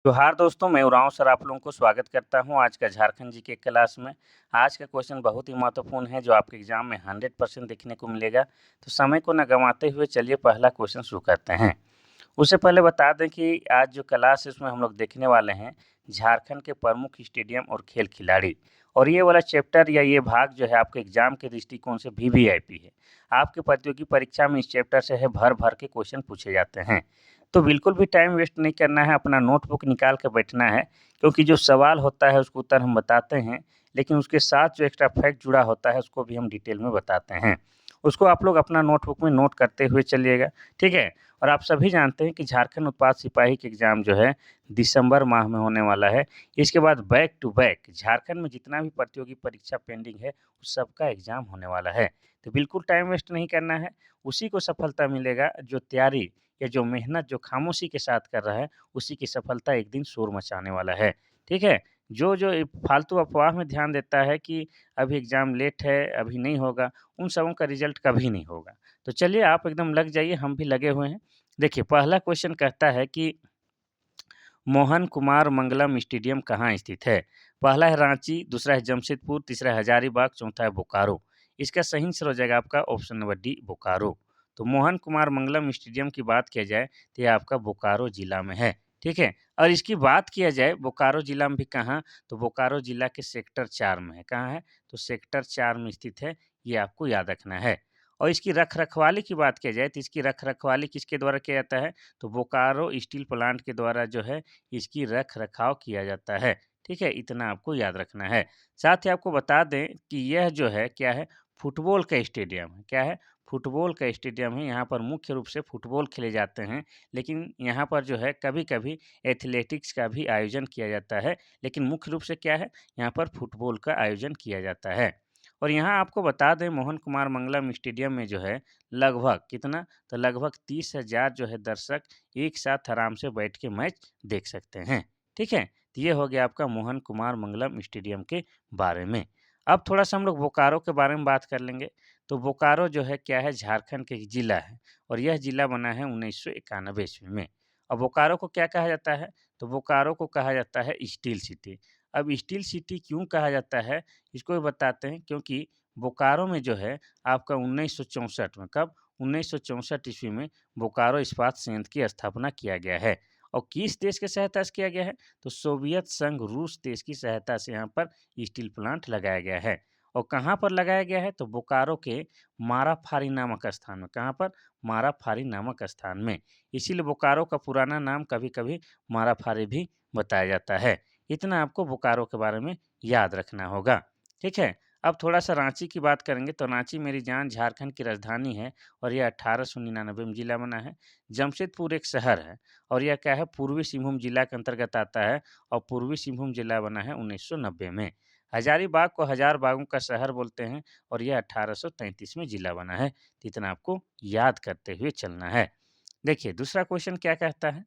जोहार दोस्तों, मैं उरांव सर आप लोगों को स्वागत करता हूं आज का झारखंड जीके क्लास में। आज का क्वेश्चन बहुत ही महत्वपूर्ण है जो आपके एग्जाम में 100% देखने को मिलेगा। तो समय को न गंवाते हुए चलिए पहला क्वेश्चन शुरू करते हैं। उससे पहले बता दें कि आज जो क्लास है उसमें हम लोग देखने वाले हैं झारखंड के प्रमुख स्टेडियम और खेल खिलाड़ी। और ये वाला चैप्टर या ये भाग जो है आपके एग्जाम के दृष्टिकोण से वीवीआईपी है। आपके प्रतियोगी परीक्षा में इस चैप्टर से है भर भर के क्वेश्चन पूछे जाते हैं। तो बिल्कुल भी टाइम वेस्ट नहीं करना है, अपना नोटबुक निकाल के बैठना है, क्योंकि जो सवाल होता है उसको उत्तर हम बताते हैं, लेकिन उसके साथ जो एक्स्ट्रा फैक्ट जुड़ा होता है उसको भी हम डिटेल में बताते हैं। उसको आप लोग अपना नोटबुक में नोट करते हुए चलिएगा, ठीक है। और आप सभी जानते हैं कि झारखंड उत्पाद सिपाही के एग्ज़ाम जो है दिसंबर माह में होने वाला है। इसके बाद बैक टू बैक झारखंड में जितना भी प्रतियोगी परीक्षा पेंडिंग है उस सबका एग्ज़ाम होने वाला है। तो बिल्कुल टाइम वेस्ट नहीं करना है, उसी को सफलता मिलेगा जो तैयारी या जो मेहनत जो खामोशी के साथ कर रहा है, उसी की सफलता एक दिन शोर मचाने वाला है, ठीक है। जो फालतू अफवाह में ध्यान देता है कि अभी एग्ज़ाम लेट है, अभी नहीं होगा, उन सबों का रिज़ल्ट कभी नहीं होगा। तो चलिए आप एकदम लग जाइए, हम भी लगे हुए हैं। देखिए पहला क्वेश्चन कहता है कि मोहन कुमार मंगलम स्टेडियम कहाँ स्थित है? पहला है रांची, दूसरा है जमशेदपुर, तीसरा है हजारीबाग, चौथा है बोकारो। इसका सही आंसर हो जाएगा आपका ऑप्शन नंबर डी बोकारो। तो मोहन कुमार मंगलम स्टेडियम की बात किया जाए तो ये आपका बोकारो जिला में है, ठीक है। और इसकी बात किया जाए बोकारो जिला में भी कहाँ, तो बोकारो जिला के सेक्टर 4 में है। कहाँ है? तो सेक्टर 4 में स्थित है, ये आपको याद रखना है। और इसकी रख-रखवाली की बात किया जाए तो इसकी रख-रखवाली किसके द्वारा किया जाता है? तो बोकारो स्टील प्लांट के द्वारा जो है इसकी रख-रखाव किया जाता है, ठीक है? इतना आपको याद रखना है। साथ ही आपको बता दें कि यह जो है क्या है? फुटबॉल का स्टेडियम है। क्या है? फुटबॉल का स्टेडियम है। यहाँ पर मुख्य रूप से फुटबॉल खेले जाते हैं, लेकिन यहाँ पर जो है कभी-कभी एथलेटिक्स का भी आयोजन किया जाता है, लेकिन मुख्य रूप से क्या है? यहाँ पर फुटबॉल का आयोजन किया जाता है। और यहाँ आपको बता दें मोहन कुमार मंगलम स्टेडियम में जो है लगभग कितना? तो लगभग 30,000 जो है दर्शक एक साथ आराम से बैठ के मैच देख सकते हैं, ठीक है? तो ये हो गया आपका मोहन कुमार मंगलम स्टेडियम के बारे में। अब थोड़ा-सा हम लोग बोकारो के बारे में बात कर लेंगे। तो बोकारो जो है क्या है? झारखंड का एक जिला है और यह जिला बना है 1991 ईस्वी में। और बोकारो को क्या कहा जाता है? तो बोकारो को कहा जाता है स्टील सिटी। अब स्टील सिटी क्यों कहा जाता है? इसको भी बताते हैं, क्योंकि बोकारो में जो है आपका 1964 में, कब? 1964 ईस्वी में बोकारो इस्पात संयंत्र की स्थापना किया गया है। और किस देश की सहायता से किया गया है? तो सोवियत संघ रूस देश की सहायता से यहाँ पर स्टील प्लांट लगाया गया है। और कहाँ पर लगाया गया है? तो बोकारो के माराफारी नामक स्थान में। कहाँ पर? माराफारी नामक स्थान में। इसीलिए बोकारो का पुराना नाम कभी-कभी माराफारी भी बताया जाता है। इतना आपको बोकारो के बारे में याद रखना होगा, ठीक है। अब थोड़ा-सा रांची की बात करेंगे तो रांची मेरी जान झारखंड की राजधानी है और यह 1899 में जिला बना है। जमशेदपुर एक शहर है और यह क्या है? पूर्वी सिंहभूम जिला के अंतर्गत आता है और पूर्वी सिंहभूम जिला बना है 1990 में। हजारीबाग को हजार बागों का शहर बोलते हैं और यह 1833 में जिला बना है। तो इतना आपको याद करते हुए चलना है। देखिए दूसरा क्वेश्चन क्या कहता है?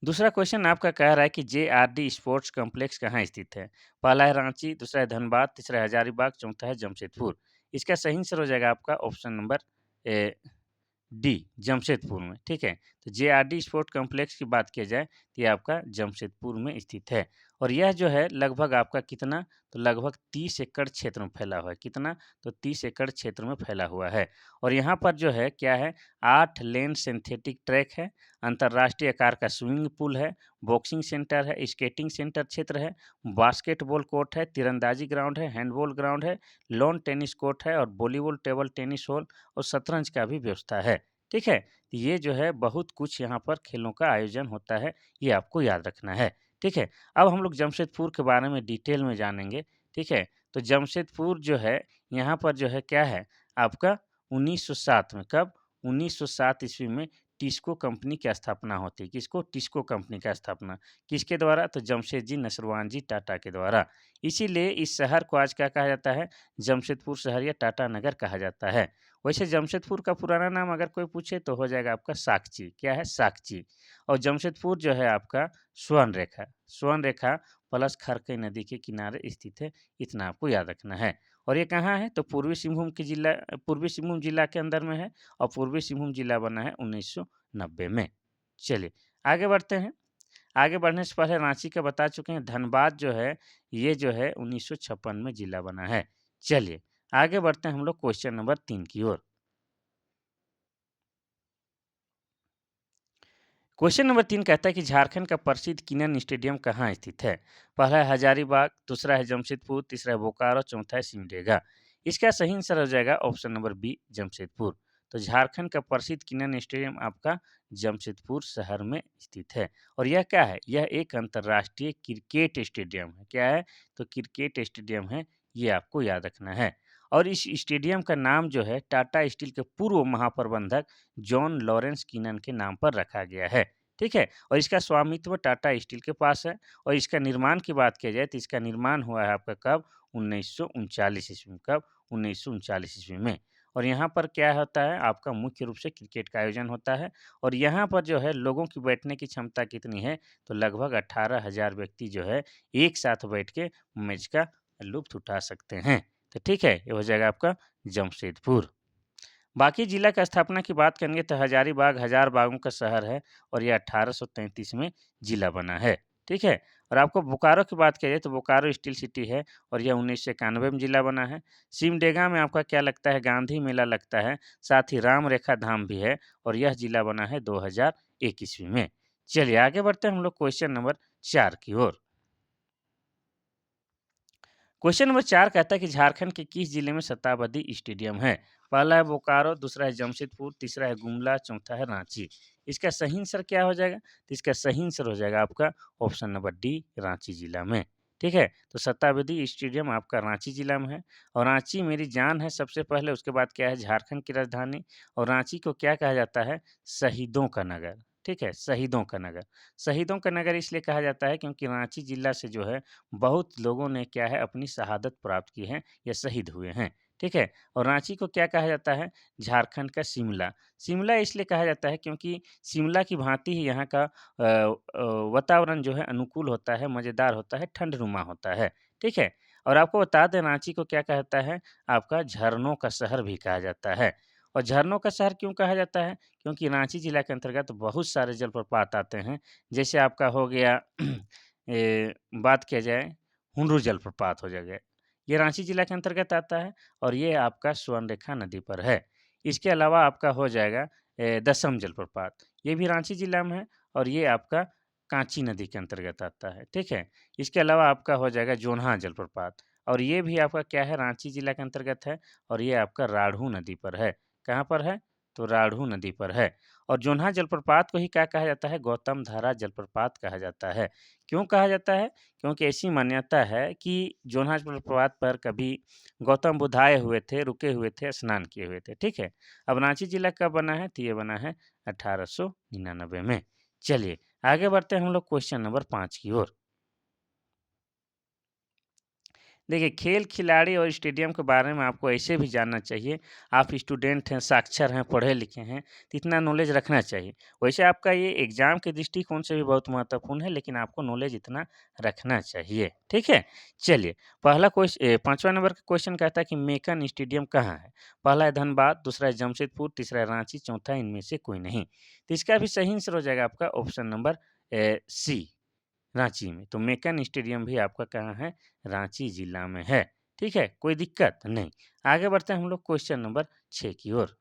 दूसरा क्वेश्चन आपका कह रहा है कि जेआरडी स्पोर्ट्स कॉम्प्लेक्स कहाँ स्थित है? पहला है रांची, दूसरा है धनबाद, तीसरा है हजारीबाग, चौथा है जमशेदपुर। इसका सही आंसर हो जाएगा आपका option number A D, Jamshedpur में, ठीक है। तो जेआरडी स्पोर्ट कॉम्प्लेक्स की बात किया जाए तो ये आपका जमशेदपुर में स्थित है। और यह जो है लगभग आपका कितना? तो लगभग 30 एकड़ क्षेत्र में फैला हुआ है। कितना? तो 30 एकड़ क्षेत्र में फैला हुआ है। और यहाँ पर जो है क्या है? 8 लेन सिंथेटिक ट्रैक है, अंतर्राष्ट्रीय आकार का स्विमिंग पूल है, बॉक्सिंग सेंटर है, स्केटिंग सेंटर क्षेत्र है, बास्केटबॉल कोर्ट है, तीरंदाजी ग्राउंड है, हैंडबॉल ग्राउंड है, लॉन टेनिस कोर्ट है और वॉलीबॉल टेबल टेनिस हॉल और शतरंज का भी व्यवस्था है, ठीक है। ये जो है बहुत कुछ यहाँ पर खेलों का आयोजन होता है, ये आपको याद रखना है, ठीक है। अब हम लोग जमशेदपुर के बारे में डिटेल में जानेंगे, ठीक है। तो जमशेदपुर जो है यहाँ पर जो है क्या है आपका 1907 में, कब? 1907 ईस्वी में टिस्को कंपनी की स्थापना होती है। किसको? टिस्को कंपनी का स्थापना। किसके द्वारा? तो जमशेदजी नसरवान जी टाटा के द्वारा। इसीलिए इस शहर को आज क्या कहा जाता है? जमशेदपुर शहर या टाटा नगर कहा जाता है। वैसे जमशेदपुर का पुराना नाम अगर कोई पूछे तो हो जाएगा आपका साकची। क्या है? साकची। और जमशेदपुर जो है आपका स्वर्ण रेखा प्लस खरकई नदी के किनारे स्थित है, इतना आपको याद रखना है। और ये कहाँ है? तो पूर्वी सिंहभूम जिला के अंदर में है और पूर्वी सिंहभूम जिला बना है 1990 में। चलिए आगे बढ़ते हैं। आगे बढ़ने से पहले रांची का बता चुके हैं, धनबाद जो है, ये जो है 1956 में जिला बना है। चलिए, आगे बढ़ते हैं हम लोग क्वेश्चन नंबर 3 की ओर। क्वेश्चन नंबर 3 कहता है कि झारखंड का प्रसिद्ध किनन स्टेडियम कहाँ स्थित है? पहला है हजारीबाग, दूसरा है जमशेदपुर, तीसरा है बोकारो, चौथा है सिमडेगा। इसका सही आंसर हो जाएगा ऑप्शन नंबर बी, जमशेदपुर। तो झारखंड का प्रसिद्ध किनन स्टेडियम आपका जमशेदपुर शहर में स्थित है। और यह क्या है? यह एक अंतर्राष्ट्रीय क्रिकेट स्टेडियम है। क्या है? तो क्रिकेट स्टेडियम है, ये आपको याद रखना है। और इस स्टेडियम का नाम जो है टाटा स्टील के पूर्व महाप्रबंधक जॉन लॉरेंस किनन के नाम पर रखा गया है। ठीक है? और इसका स्वामित्व टाटा स्टील के पास है। और इसका निर्माण की बात की जाए तो इसका निर्माण हुआ है आपका कब? 1939 ईस्वी में। कब? 1939 ईस्वी में। और यहाँ पर क्या होता है? आपका मुख्य रूप से क्रिकेट का आयोजन होता है। और यहाँ पर जो है लोगों की बैठने की क्षमता कितनी है? तो लगभग 18,000 व्यक्ति जो है एक साथ बैठ के मैच का लुत्फ़ उठा सकते हैं। तो ठीक है, ये हो जाएगा आपका जमशेदपुर। बाकी जिला की स्थापना की बात करेंगे तो हजारीबाग हजार बागों का शहर है और यह 1833 में जिला बना है। ठीक है? और आपको बोकारो की बात की जाए तो बोकारो स्टील सिटी है और यह 1991 में जिला बना है। सिमडेगा में आपका क्या लगता है? गांधी मेला लगता है, साथ ही राम रेखा धाम भी है और यह जिला बना है 2001 ईस्वी में। चलिए आगे बढ़ते हैं हम लोग क्वेश्चन नंबर 4 की ओर। क्वेश्चन नंबर 4 कहता है कि झारखंड के किस जिले में शताब्दी स्टेडियम है? पहला है बोकारो, दूसरा है जमशेदपुर, तीसरा है गुमला, चौथा है रांची। इसका सही आंसर क्या हो जाएगा? तो इसका सही आंसर हो जाएगा आपका ऑप्शन नंबर डी, रांची जिला में। ठीक है? तो शताब्दी स्टेडियम आपका रांची जिला में है। और रांची मेरी जान है सबसे पहले, उसके बाद क्या है? झारखंड की राजधानी। और रांची को क्या कहा जाता है? शहीदों का नगर। ठीक है? शहीदों का नगर। शहीदों का नगर इसलिए कहा जाता है क्योंकि रांची जिला से जो है बहुत लोगों ने क्या है अपनी शहादत प्राप्त की है या शहीद हुए हैं। ठीक है? और रांची को क्या कहा जाता है? झारखंड का शिमला। शिमला इसलिए कहा जाता है क्योंकि शिमला की भांति ही यहाँ का वातावरण जो है अनुकूल होता है, मज़ेदार होता है, ठंडनुमा होता है। ठीक है? और आपको बता दें रांची को क्या कहता है? आपका झरनों का शहर भी कहा जाता है। और झरनों का शहर क्यों कहा जाता है? क्योंकि रांची जिला के अंतर्गत बहुत सारे जलप्रपात आते हैं। जैसे आपका हो गया बात किया जाए हुंडरू जलप्रपात हो जाएगा। ये रांची जिला के अंतर्गत आता है और ये आपका स्वर्णरेखा नदी पर है। इसके अलावा आपका हो जाएगा दसम जलप्रपात, ये भी रांची जिला में है और ये आपका कांची नदी के अंतर्गत आता है, ठीक है? इसके अलावा आपका हो जाएगा जोन्हा जलप्रपात और ये भी आपका क्या है? रांची जिला के अंतर्गत है और ये आपका राढ़ू नदी पर है। कहाँ पर है? तो राढ़ू नदी पर है। और जोन्हा जलप्रपात को ही क्या कहा जाता है? गौतम धारा जलप्रपात कहा जाता है। क्यों कहा जाता है? क्योंकि ऐसी मान्यता है कि जोन्हा जलप्रपात पर कभी गौतम बुद्ध आए हुए थे, रुके हुए थे, स्नान किए हुए थे, ठीक है? अब रांची जिला कब बना है? तो ये बना है 1899 में। चलिए, आगे बढ़ते हैं हम लोग क्वेश्चन नंबर 5 की ओर। देखिए, खेल, खिलाड़ी और स्टेडियम के बारे में आपको ऐसे भी जानना चाहिए। आप स्टूडेंट हैं, साक्षर हैं, पढ़े-लिखे हैं, तो इतना नॉलेज रखना चाहिए। वैसे आपका ये एग्ज़ाम के दृष्टिकोण से भी बहुत महत्वपूर्ण है, लेकिन आपको नॉलेज इतना रखना चाहिए। ठीक है? चलिए, 5वां नंबर का क्वेश्चन कहता है कि मेकन स्टेडियम कहाँ है? पहला है धनबाद, दूसरा है जमशेदपुर, तीसरा है रांची, चौथा है इनमें से कोई नहीं। तो इसका भी सही आंसर हो जाएगा आपका ऑप्शन नंबर सी। रांची में। तो मेकन स्टेडियम भी आपका कहाँ है? रांची जिला में है। ठीक है? कोई दिक्कत नहीं। आगे बढ़ते हैं हम लोग क्वेश्चन नंबर 6 की ओर।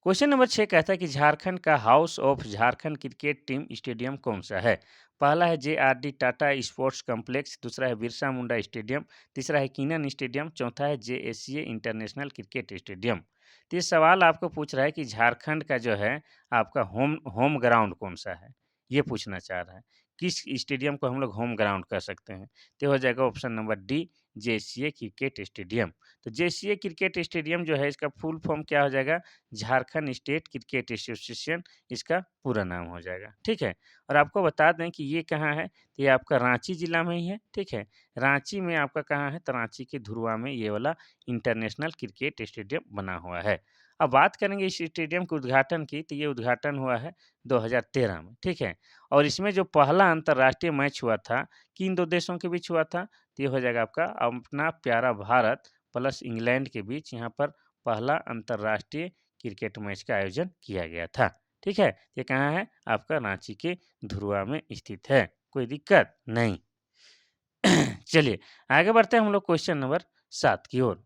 क्वेश्चन नंबर 6 कहता है कि झारखंड का house of Jharkhand cricket team stadium कौन-सा है? पहला है जेआरडी टाटा स्पोर्ट्स कॉम्प्लेक्स, दूसरा है बिरसा मुंडा स्टेडियम, तीसरा है कीनन स्टेडियम, चौथा है जेएससीए इंटरनेशनल क्रिकेट स्टेडियम। तो ये सवाल आपको पूछ रहा है कि झारखंड का जो है आपका होम होम ग्राउंड कौन-सा है? ये पूछना चाह रहा है। किस स्टेडियम को हम लोग होम ग्राउंड कह सकते हैं? तो ये हो जाएगा option number D, JSCA cricket stadium. तो जेएससीए क्रिकेट स्टेडियम जो है इसका फुल फॉर्म क्या हो जाएगा? झारखंड स्टेट क्रिकेट एसोसिएशन इसका पूरा नाम हो जाएगा, ठीक है? और आपको बता दें कि ये कहाँ है? तो ये आपका रांची जिला में ही है, ठीक है? रांची में आपका कहाँ है? तो रांची के धुरवा में ये वाला इंटरनेशनल क्रिकेट स्टेडियम बना हुआ है। अब बात करेंगे इस स्टेडियम के उद्घाटन की, तो ये उद्घाटन हुआ है 2013 में, ठीक है? और इसमें जो पहला अंतर्राष्ट्रीय मैच हुआ था, किन 2 देशों के बीच हुआ था? तो ये हो जाएगा आपका अपना प्यारा भारत प्लस इंग्लैंड के बीच यहाँ पर पहला अंतर्राष्ट्रीय क्रिकेट मैच का आयोजन किया गया था। ठीक है, ये कहाँ है? आपका रांची के धुर्वा में स्थित है। कोई दिक्कत नहीं। चलिए आगे बढ़ते हैं हम लोग क्वेश्चन नंबर 7 की ओर।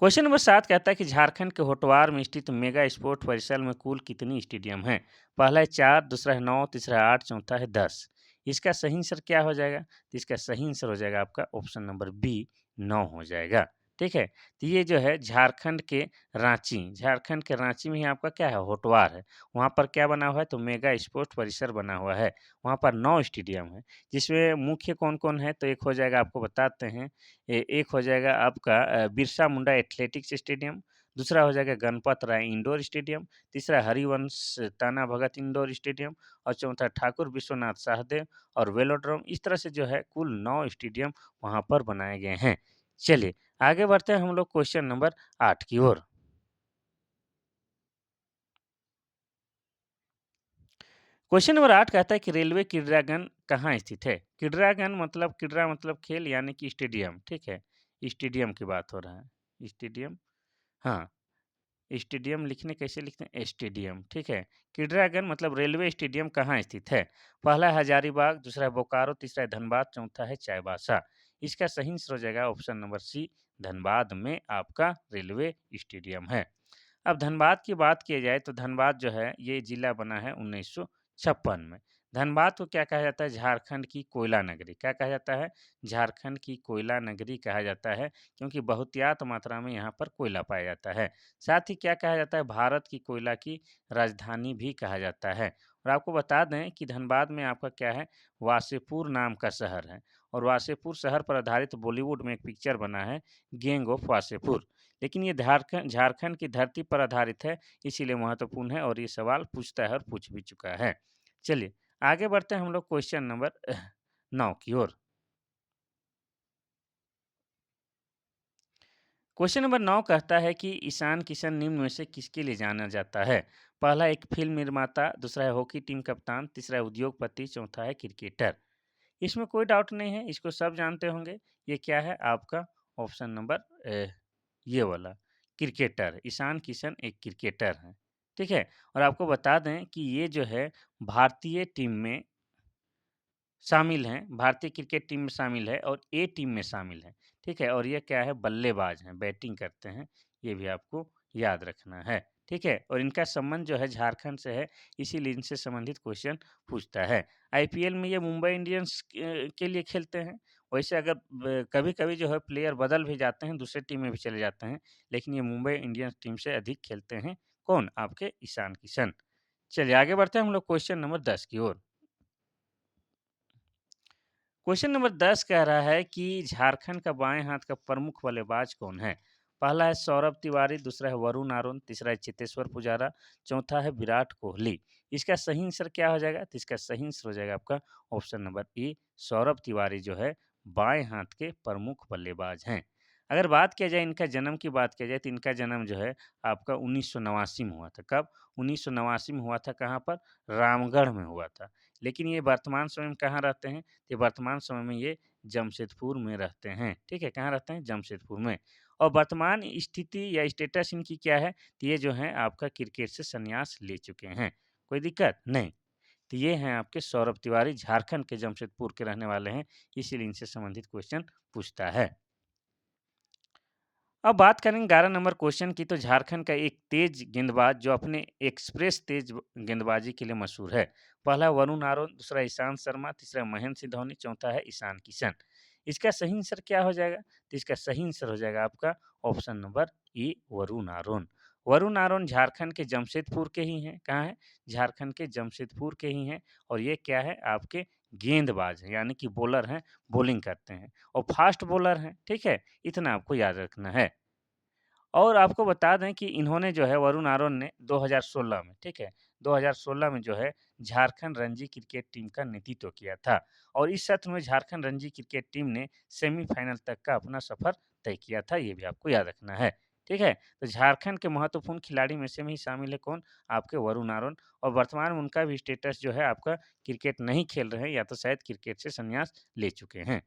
क्वेश्चन नंबर 7 कहता है कि झारखंड के होटवार में स्थित मेगा स्पोर्ट परिसर में कुल कितनी स्टेडियम हैं? पहला है 4, दूसरा है 9, तीसरा है 8, चौथा है 10। इसका सही आंसर क्या हो जाएगा? तो इसका सही आंसर हो जाएगा आपका ऑप्शन नंबर बी 9 हो जाएगा। ठीक है? तो ये जो है झारखंड के रांची में ही आपका क्या है? होटवार है। वहाँ पर क्या बना हुआ है? तो मेगा स्पोर्ट परिसर बना हुआ है। वहाँ पर 9 स्टेडियम है, जिसमें मुख्य कौन-कौन है? तो एक हो जाएगा आपको बताते हैं एक हो जाएगा आपका बिरसा मुंडा एथलेटिक्स स्टेडियम, दूसरा हो जाएगा गणपत राय इंडोर स्टेडियम, तीसरा हरिवंश ताना भगत इंडोर स्टेडियम और चौथा ठाकुर विश्वनाथ सहदेव और वेलोड्रोम। इस तरह से जो है कुल 9 स्टेडियम वहाँ पर बनाए गए हैं। चलिए आगे बढ़ते हैं हम लोग क्वेश्चन नंबर 8 की ओर। क्वेश्चन नंबर 8 कहता है कि रेलवे क्रीड़ांगन कहाँ स्थित है? क्रीड़ा मतलब खेल यानी कि स्टेडियम, ठीक है? स्टेडियम की बात हो रहा है। स्टेडियम हाँ। स्टेडियम लिखने कैसे लिखते हैं? स्टेडियम, ठीक है। क्रीड़ांगन मतलब रेलवे स्टेडियम कहाँ स्थित है? पहला है हजारीबाग, दूसरा है बोकारो, तीसरा है धनबाद, चौथा है चाईबासा। इसका सही आंसर हो जाएगा ऑप्शन नंबर सी, धनबाद में आपका रेलवे स्टेडियम है। अब धनबाद की बात की जाए तो धनबाद जो है ये जिला बना है 1956 में। धनबाद को क्या कहा जाता है? झारखंड की कोयला नगरी। क्या कहा जाता है? झारखंड की कोयला नगरी कहा जाता है, क्योंकि बहुतायत मात्रा में यहाँ पर कोयला पाया जाता है। साथ ही क्या कहा जाता है? भारत की कोयला की राजधानी भी कहा जाता है। और आपको बता दें कि धनबाद में आपका क्या है? वासेपुर नाम का शहर है और वासेपुर शहर पर आधारित बॉलीवुड में एक पिक्चर बना है, गैंग ऑफ वासेपुर। लेकिन ये झारखंड झारखंड की धरती पर आधारित है, इसीलिए महत्वपूर्ण है और ये सवाल पूछता है और पूछ भी चुका है। चलिए आगे बढ़ते हैं हम लोग क्वेश्चन नंबर 9 की ओर। क्वेश्चन नंबर 9 कहता है कि ईशान किशन निम्न में से किसके लिए जाना जाता है? पहला एक फिल्म निर्माता, दूसरा है हॉकी टीम कप्तान, तीसरा है उद्योगपति, चौथा है क्रिकेटर। इसमें कोई डाउट नहीं है, इसको सब जानते होंगे। ये क्या है आपका ऑप्शन नंबर ये वाला क्रिकेटर। ईशान किशन एक क्रिकेटर हैं, ठीक है? और आपको बता दें कि ये जो है भारतीय टीम में शामिल हैं, भारतीय क्रिकेट टीम में शामिल है और ए टीम में शामिल है, ठीक है? और ये क्या है? बल्लेबाज हैं, बैटिंग करते हैं, ये भी आपको याद रखना है, ठीक है? और इनका संबंध जो है झारखंड से है, इसीलिए इनसे संबंधित क्वेश्चन पूछता है। आईपीएल में ये मुंबई इंडियंस के लिए खेलते हैं। वैसे अगर ब कभी-कभी जो है प्लेयर बदल भी जाते हैं, दूसरे टीम में भी चले जाते हैं, लेकिन ये मुंबई इंडियंस टीम से अधिक खेलते हैं। कौन? आपके ईशान किशन। चलिए आगे बढ़ते हैं हम लोग क्वेश्चन नंबर 10 की ओर। क्वेश्चन नंबर 10 कह रहा है कि झारखंड का बाएं हाथ का प्रमुख बल्लेबाज कौन है? पहला है सौरभ तिवारी, दूसरा है वरुण आरोन, तीसरा है चेतेश्वर पुजारा, चौथा है विराट कोहली। इसका सही आंसर क्या हो जाएगा? तो इसका सही आंसर हो जाएगा आपका ऑप्शन नंबर ए, सौरभ तिवारी जो है बाएं हाथ के प्रमुख बल्लेबाज हैं। अगर बात किया जाए इनका जन्म की बात किया जाए तो इनका जन्म जो है आपका 1989 में हुआ था। कब? 1989 में हुआ था। कहाँ पर? रामगढ़ में हुआ था। लेकिन ये वर्तमान समय में कहाँ रहते हैं? कि वर्तमान समय में ये जमशेदपुर में रहते हैं, ठीक है? कहाँ रहते हैं? जमशेदपुर में। और वर्तमान स्थिति या स्टेटस इनकी क्या है? तो ये जो है आपका क्रिकेट से संन्यास ले चुके हैं। कोई दिक्कत? नहीं। तो ये हैं आपके सौरभ तिवारी, झारखंड के जमशेदपुर के रहने वाले हैं, इसीलिए इनसे संबंधित क्वेश्चन पूछता है। अब बात करेंगे 11 नंबर क्वेश्चन की, तो झारखंड का एक तेज गेंदबाज जो अपने एक्सप्रेस तेज गेंदबाजी के लिए मशहूर है। पहला वरुण आरोन, दूसरा ईशांत शर्मा, तीसरा महेंद्र सिंह धोनी, चौथा है ईशान किशन। इसका सही आंसर क्या हो जाएगा? तो इसका सही आंसर हो जाएगा आपका option number A, Varun Aaron. Varun Aaron Jharkhand के जमशेदपुर के ही हैं। कहाँ है? झारखंड के जमशेदपुर के ही हैं और ये क्या है? आपके गेंदबाज हैं, यानी कि बॉलर हैं, बॉलिंग करते हैं और फास्ट बॉलर हैं, ठीक है? इतना आपको याद रखना है। और आपको बता दें कि इन्होंने जो है वरुण आरोन ने 2016 में, ठीक है? 2016 में जो है झारखंड रणजी क्रिकेट टीम का नेतृत्व किया था और इस सत्र में झारखंड रणजी क्रिकेट टीम ने सेमीफाइनल तक का अपना सफर तय किया था, ये भी आपको याद रखना है, ठीक है? तो झारखंड के महत्वपूर्ण खिलाड़ी में से भी शामिल है कौन? आपके वरुण आरोन और वर्तमान में उनका भी स्टेटस जो है आपका क्रिकेट नहीं खेल रहे हैं या तो शायद क्रिकेट से संन्यास ले चुके हैं।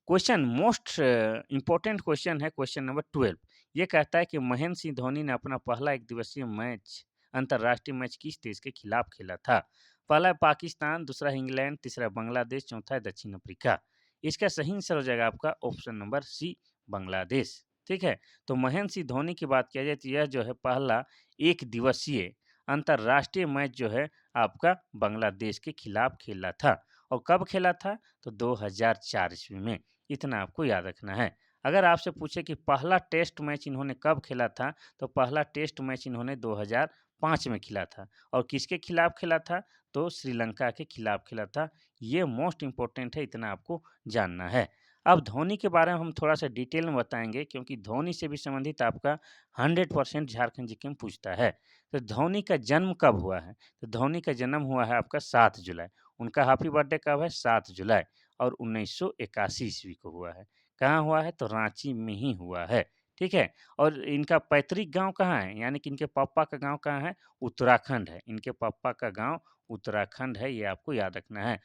क्वेश्चन मोस्ट इम्पोर्टेंट क्वेश्चन है क्वेश्चन नंबर 12। ये कहता है कि महेंद्र सिंह धोनी ने अपना पहला एक दिवसीय मैच अंतर्राष्ट्रीय मैच किस देश के खिलाफ खेला था? पहला है पाकिस्तान, दूसरा है इंग्लैंड, तीसरा है बांग्लादेश, चौथा है दक्षिण अफ्रीका। इसका सही आंसर हो जाएगा आपका ऑप्शन नंबर सी, बांग्लादेश। ठीक है, तो महेंद्र सिंह धोनी की बात किया जाए तो यह जो है पहला एक दिवसीय अंतर्राष्ट्रीय मैच जो है आपका बांग्लादेश के खिलाफ खेला था। और कब खेला था? तो 2004 ईस्वी में। इतना आपको याद रखना है। अगर आपसे पूछे कि पहला टेस्ट मैच इन्होंने कब खेला था, तो पहला टेस्ट मैच इन्होंने 2005 में खेला था। और किसके खिलाफ खेला था? तो श्रीलंका के खिलाफ खेला था। ये मोस्ट इम्पोर्टेंट है, इतना आपको जानना है। अब धोनी के बारे में हम थोड़ा-सा डिटेल में बताएँगे, क्योंकि धोनी से भी संबंधित आपका 100% झारखंड जीके में पूछता है। तो धोनी का जन्म कब हुआ है? तो धोनी का जन्म हुआ है आपका 7 जुलाई। उनका हैप्पी बर्थडे कब है? 7 जुलाई और 1981 ईस्वी को हुआ है। कहाँ हुआ है? तो रांची में ही हुआ है, ठीक है? और इनका पैतृक गाँव कहाँ है? यानी कि इनके पापा का गाँव कहाँ है? उत्तराखंड है। इनके पापा का गाँव उत्तराखंड है, ये आपको याद रखना है।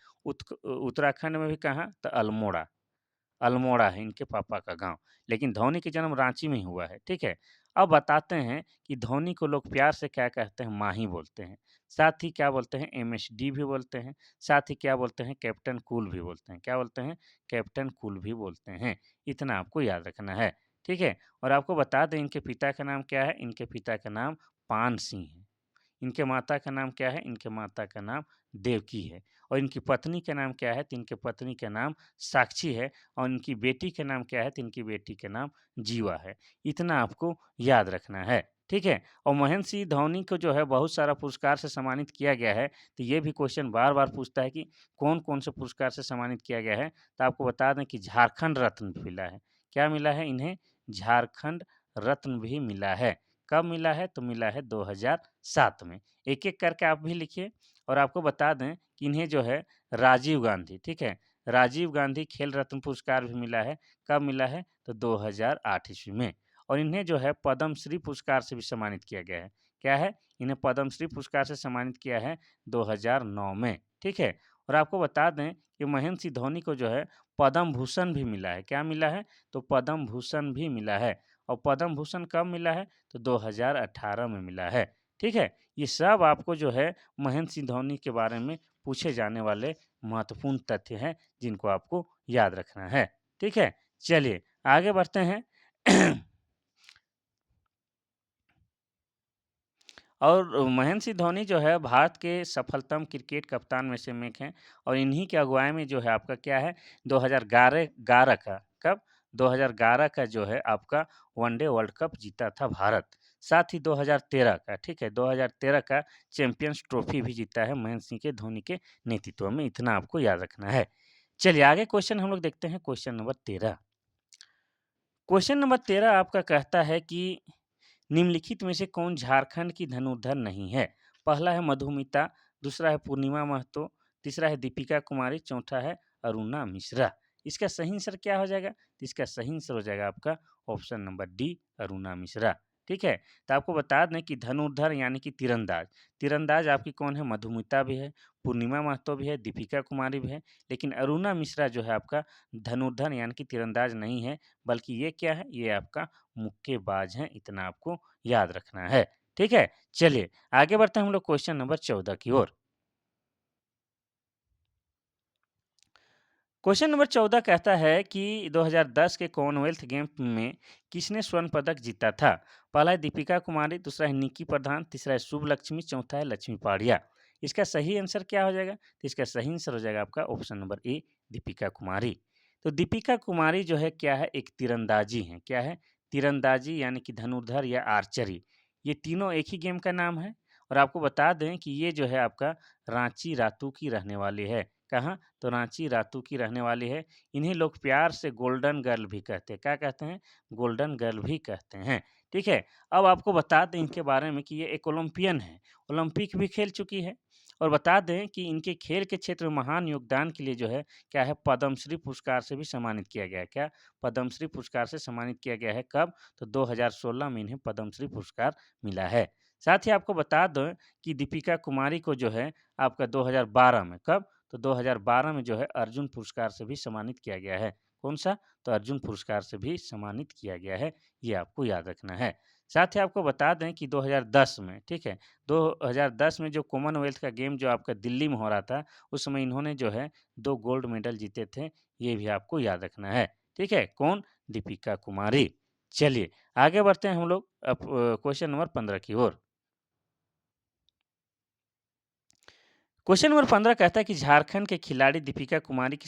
उत्तराखंड में भी कहाँ? तो अल्मोड़ा। अल्मोड़ा है इनके पापा का गाँव, लेकिन धोनी का जन्म रांची में ही हुआ है, ठीक है? अब बताते हैं कि धोनी को लोग प्यार से क्या कहते हैं? माही बोलते हैं। साथ ही क्या बोलते हैं? एमएसडी भी बोलते हैं। साथ ही क्या बोलते हैं? कैप्टन कूल भी बोलते हैं। क्या बोलते हैं? कैप्टन कूल भी बोलते हैं। इतना आपको याद रखना है, ठीक है? और आपको बता दें इनके पिता का नाम क्या है? इनके पिता का नाम पान सिंह है। इनके माता का नाम क्या है? इनके माता का नाम देवकी है। और इनकी पत्नी का नाम क्या है? तो इनके पत्नी का नाम साक्षी है। और इनकी बेटी का नाम क्या है? तो इनकी बेटी का नाम जीवा है। इतना आपको याद रखना है, ठीक है? और महेंद्र सिंह धोनी को जो है बहुत सारा पुरस्कार से सम्मानित किया गया है। तो ये भी क्वेश्चन बार-बार पूछता है कि कौन-कौन से पुरस्कार से सम्मानित किया गया है? तो आपको बता दें कि झारखंड रत्न भी मिला है। क्या मिला है इन्हें? झारखंड रत्न भी मिला है। कब मिला है? तो मिला है 2007 में। एक-एक करके आप भी लिखिए। और आपको बता दें कि इन्हें जो है राजीव गांधी, ठीक है? राजीव गांधी खेल रत्न पुरस्कार भी मिला है। कब मिला है? तो 2008 ईस्वी में। और इन्हें जो है पद्मश्री पुरस्कार से भी सम्मानित किया गया है। क्या है? इन्हें पद्मश्री पुरस्कार से सम्मानित किया है 2009 में, ठीक है? और आपको बता दें कि महेंद्र सिंह धोनी को जो है पद्म भूषण भी मिला है। क्या मिला है? तो पद्म भूषण भी मिला है। और पद्म भूषण कब मिला है? तो 2018 में मिला है, ठीक है? ये सब आपको जो है महेंद्र सिंह धोनी के बारे में पूछे जाने वाले महत्वपूर्ण तथ्य हैं, जिनको आपको याद रखना है, ठीक है? चलिए आगे बढ़ते हैं। और महेंद्र सिंह धोनी जो है भारत के सफलतम क्रिकेट कप्तान में से एक हैं। और इन्हीं की अगुवाई में जो है आपका क्या है 2011 का कब 2011 का जो है आपका वनडे वर्ल्ड कप जीता था भारत। साथ ही 2013 का, ठीक है, 2013 का चैंपियंस ट्रॉफी भी जीता है महेंद्र सिंह के धोनी के नेतृत्व में। इतना आपको याद रखना है। चलिए आगे क्वेश्चन हम लोग देखते हैं, क्वेश्चन नंबर 13। क्वेश्चन नंबर 13 आपका कहता है कि निम्नलिखित में से कौन झारखंड की धनुर्धर नहीं है? पहला है मधुमिता, दूसरा है पूर्णिमा महतो, तीसरा है दीपिका कुमारी, चौथा है अरुणा मिश्रा। इसका सही आंसर क्या हो जाएगा? तो इसका सही आंसर हो जाएगा आपका option number D, Aruna Mishra. ठीक है? तो आपको बता दें कि धनुर्धर यानी कि तीरंदाज, तीरंदाज आपकी कौन है? मधुमिता भी है, पूर्णिमा महतो भी है, दीपिका कुमारी भी है, लेकिन अरुणा मिश्रा जो है आपका धनुर्धर यानी कि तीरंदाज नहीं है, बल्कि ये क्या है? ये आपका मुक्केबाज हैं, इतना आपको याद रखना है। ठीक है? चलिए आगे बढ़ते हैं हम लोग क्वेश्चन नंबर 14 की ओर। क्वेश्चन नंबर 14 कहता है कि 2010 के कॉमनवेल्थ गेम में किसने स्वर्ण पदक जीता था? पहला है दीपिका कुमारी, दूसरा है निक्की प्रधान, तीसरा है शुभ लक्ष्मी, चौथा है लक्ष्मी पाड़िया। इसका सही आंसर क्या हो जाएगा? तो इसका सही आंसर हो जाएगा आपका ऑप्शन नंबर ए, दीपिका कुमारी। तो दीपिका कुमारी जो है क्या है? एक तीरंदाजी है। क्या है? तीरंदाजी यानी कि धनुर्धर या आर्चरी। ये तीनों एक ही गेम का नाम है। और आपको बता दें कि ये जो है आपका रांची रातू की रहने वाली है। कहाँ? तो रांची रातू की रहने वाली है। इन्हें लोग प्यार से गोल्डन गर्ल भी कहते हैं। क्या कहते हैं? गोल्डन गर्ल भी कहते हैं। ठीक है? अब आपको बता दें इनके बारे में कि ये एक ओलंपियन है। ओलंपिक भी खेल चुकी है। और बता दें कि इनके खेल के क्षेत्र में महान योगदान के लिए जो है क्या है पद्मश्री पुरस्कार से भी सम्मानित किया गया है। क्या? पद्मश्री पुरस्कार से सम्मानित किया गया है। कब? तो 2016 में इन्हें पद्मश्री पुरस्कार मिला है। साथ ही आपको बता दें कि दीपिका कुमारी को जो है आपका 2012 में, कब? तो 2012 में जो है अर्जुन पुरस्कार से भी सम्मानित किया गया है। कौन सा? तो अर्जुन पुरस्कार से भी सम्मानित किया गया है, ये आपको याद रखना है। साथ ही आपको बता दें कि 2010 में, ठीक है, 2010 में जो कॉमनवेल्थ का गेम जो आपका दिल्ली में हो रहा था, उस समय इन्होंने जो है 2 गोल्ड मेडल जीते थे, ये भी आपको याद रखना है। ठीक है, कौन? दीपिका कुमारी। चलिए, आगे बढ़ते हैं हम लोग अब क्वेश्चन नंबर 15 की ओर। क्वेश्चन नंबर 15 कहता है कि झारखंड के खिलाड़ी दीपिका कुमारी के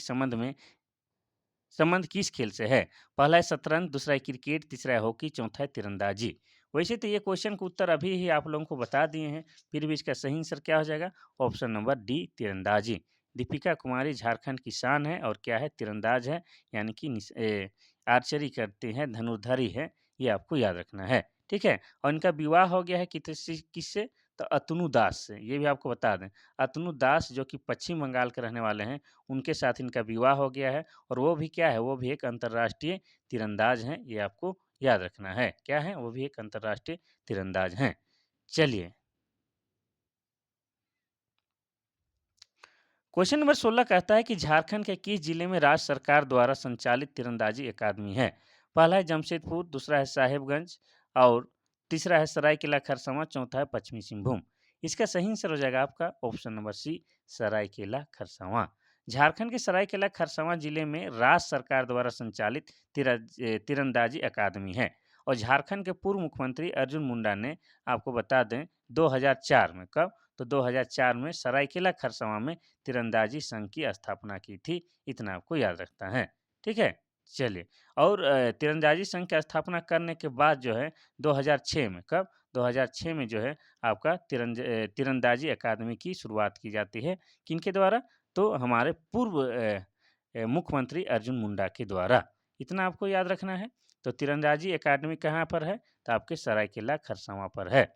संबंध किस खेल से है? पहला है शतरंज, दूसरा है क्रिकेट, तीसरा है हॉकी, चौथा है तीरंदाजी। वैसे तो ये क्वेश्चन का उत्तर अभी ही आप लोगों को बता दिए हैं, फिर भी इसका सही आंसर क्या हो जाएगा? ऑप्शन नंबर डी, तीरंदाजी। दीपिका कुमारी झारखंड की शान है और क्या है? तीरंदाज है, यानी कि आर्चरी करते हैं, धनुर्धरी है, ये आपको याद रखना है। ठीक है, और इनका विवाह हो गया है किससे? तो अतनु दास से, ये भी आपको बता दें। अतनु दास जो कि पश्चिम बंगाल के रहने वाले हैं, उनके साथ इनका विवाह हो गया है और वो भी क्या है? वो भी एक अंतर्राष्ट्रीय तीरंदाज हैं, ये आपको याद रखना है। क्या है? वो भी एक अंतर्राष्ट्रीय तीरंदाज हैं। चलिए, क्वेश्चन नंबर 16 कहता है कि झारखंड के किस जिले में राज्य सरकार द्वारा संचालित तीरंदाजी अकादमी है? पहला है जमशेदपुर, दूसरा है साहेबगंज और तीसरा है सरायकेला खरसावां, चौथा है पश्चिमी सिंहभूम। इसका सही आंसर हो जाएगा आपका option number C, Saraikela Kharsawan. Jharkhand के सरायकेला खरसावां जिले में राज्य सरकार द्वारा संचालित तीरंदाजी अकादमी है और झारखंड के पूर्व मुख्यमंत्री अर्जुन मुंडा ने, आपको बता दें, 2004 में, कब? तो 2004 में सरायकेला खरसावां में तीरंदाजी संघ की स्थापना की थी, इतना आपको याद रखना है। ठीक है? चलिए, और तीरंदाजी संघ की स्थापना करने के बाद जो है 2006 में, कब? 2006 में जो है आपका तीरंदाजी अकादमी की शुरुआत की जाती है, किनके द्वारा? तो हमारे पूर्व मुख्यमंत्री अर्जुन मुंडा के द्वारा, इतना आपको याद रखना है। तो तीरंदाजी अकादमी कहाँ पर है? तो आपके सरायकेला खरसावां पर है।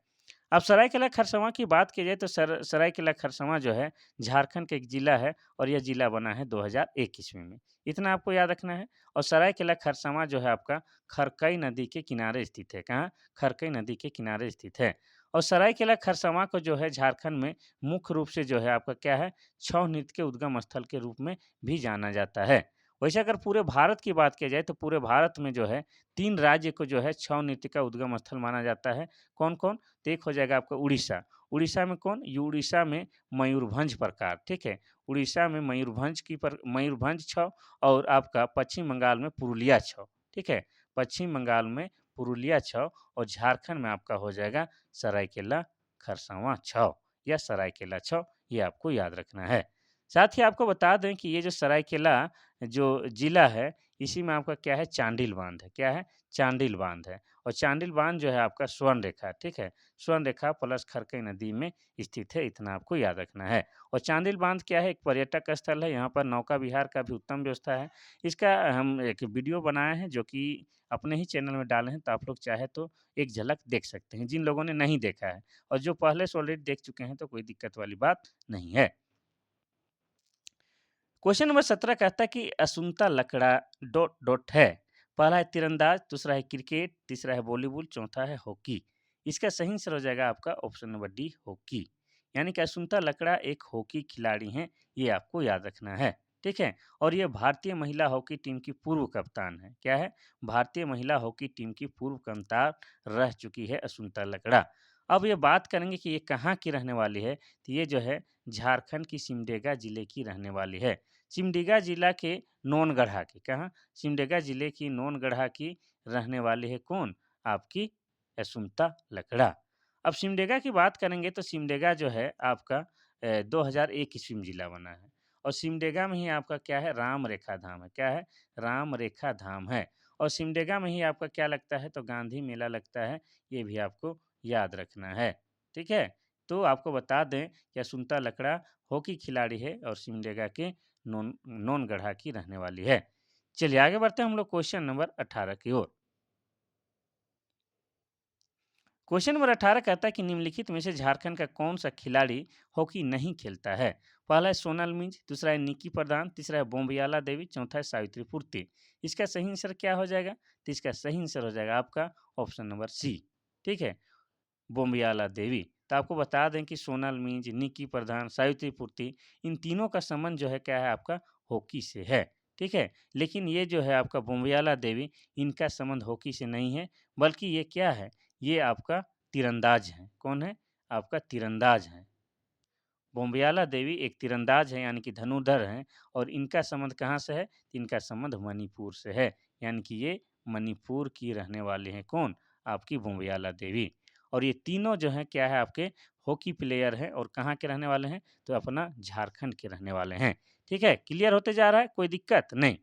अब सरायकेला खरसावां की बात की जाए तो सरायकेला खरसावां जो है झारखंड का एक जिला है और यह जिला बना है 2001 ईस्वी में। इतना आपको याद रखना है। और सरायकेला खरसावां जो है आपका खरकई नदी के किनारे स्थित है। कहाँ? खरकई नदी के किनारे स्थित है। और सरायकेला खरसावां को जो है झारखंड में मुख्य रूप से जो है आपका क्या है? छऊ नृत्य के उद्गम स्थल के रूप में भी जाना जाता है। वैसे अगर पूरे भारत की बात की जाए तो पूरे भारत में जो है 3 राज्य को जो है छऊ नृत्य का उद्गम स्थल माना जाता है। कौन-कौन? तो एक हो जाएगा आपका उड़ीसा। उड़ीसा में कौन? ये उड़ीसा में मयूरभंज प्रकार, ठीक है? उड़ीसा में मयूरभंज छौ और आपका पश्चिम बंगाल में पुरुलिया छौ, ठीक है? पश्चिम बंगाल में पुरुलिया छौ और झारखंड में आपका हो जाएगा सरायकेला खरसावां छौ या सरायकेला छौ, ये आपको याद रखना है। साथ ही आपको बता दें कि ये जो सरायकेला जो जिला है, इसी में आपका क्या है? चांडिल बाँध है। क्या है? चांडिल बाँध है। और चांडिल बाँध जो है आपका स्वर्ण रेखा, ठीक है? स्वर्ण रेखा प्लस खरकई नदी में स्थित है, इतना आपको याद रखना है। और चांडिल बाँध क्या है? एक पर्यटक स्थल है, यहाँ पर नौका विहार का भी उत्तम व्यवस्था है। इसका हम एक वीडियो बनाए हैं जो कि अपने ही चैनल में डाले हैं, तो आप लोग चाहे तो एक झलक देख सकते हैं, जिन लोगों ने नहीं देखा है। और जो पहले से ऑलरेडी देख चुके हैं तो कोई दिक्कत वाली बात नहीं है। क्वेश्चन नंबर 17 कहता है कि असुनता लकड़ा डॉट डॉट है। पहला है तीरंदाज, दूसरा है क्रिकेट, तीसरा है वॉलीबॉल, चौथा है हॉकी। इसका सही आंसर हो जाएगा आपका ऑप्शन नंबर डी, हॉकी। यानी कि असुनता लकड़ा एक हॉकी खिलाड़ी हैं, ये आपको याद रखना है। ठीक है, और ये भारतीय महिला हॉकी टीम की पूर्व कप्तान है। क्या है? भारतीय महिला हॉकी टीम की पूर्व कप्तान रह चुकी है असुनता लकड़ा। अब ये बात करेंगे कि ये कहाँ की रहने वाली है, तो ये जो है झारखंड की सिमडेगा जिले की रहने वाली है। सिमडेगा जिला के नौनगढ़ा की, कहाँ? सिमडेगा जिले की नौनगढ़ा की रहने वाली है कौन? आपकी यसुमता लकड़ा। अब सिमडेगा की बात करेंगे तो सिमडेगा जो है आपका 2001 ईस्वी में जिला बना है और सिमडेगा में ही आपका क्या है? राम रेखा धाम है। क्या है? राम रेखा धाम है। और सिमडेगा में ही आपका क्या लगता है? तो गांधी मेला लगता है, ये भी आपको याद रखना है। ठीक है? तो आपको बता दें कि असुनता लकड़ा हॉकी खिलाड़ी है और सिमडेगा के नौनगढ़ा की रहने वाली है। चलिए आगे बढ़ते हैं हम लोग क्वेश्चन नंबर 18 की ओर। क्वेश्चन नंबर 18 कहता है कि निम्नलिखित में से झारखंड का कौन सा खिलाड़ी हॉकी नहीं खेलता है? पहला है सोनल मिंज, दूसरा है निक्की प्रधान, तीसरा है बोम्बियाला देवी, चौथा है सावित्री पूर्ति। इसका सही आंसर क्या हो जाएगा? तो इसका सही आंसर हो जाएगा आपका ऑप्शन नंबर सी। ठीक है, बोम्बियाला देवी। तो आपको बता दें कि सोनल मिंज, निक्की प्रधान, सावित्री पूर्ति, इन तीनों का संबंध जो है क्या है आपका? हॉकी से है। ठीक है? लेकिन ये जो है आपका बुम्बियाला देवी, इनका संबंध हॉकी से नहीं है, बल्कि ये क्या है? ये आपका तीरंदाज हैं। कौन है? आपका तीरंदाज हैं। बोम्बियाला देवी एक तीरंदाज हैं, यानी कि धनुर्धर हैं, और इनका संबंध कहाँ से है? इनका संबंध मणिपुर से है, यानी कि ये मणिपुर की रहने वाले हैं। कौन? आपकी बोम्बियाला देवी। और ये तीनों जो हैं क्या है आपके? हॉकी प्लेयर हैं, और कहाँ के रहने वाले हैं? तो अपना झारखंड के रहने वाले हैं। ठीक है? क्लियर होते जा रहा है? कोई दिक्कत नहीं।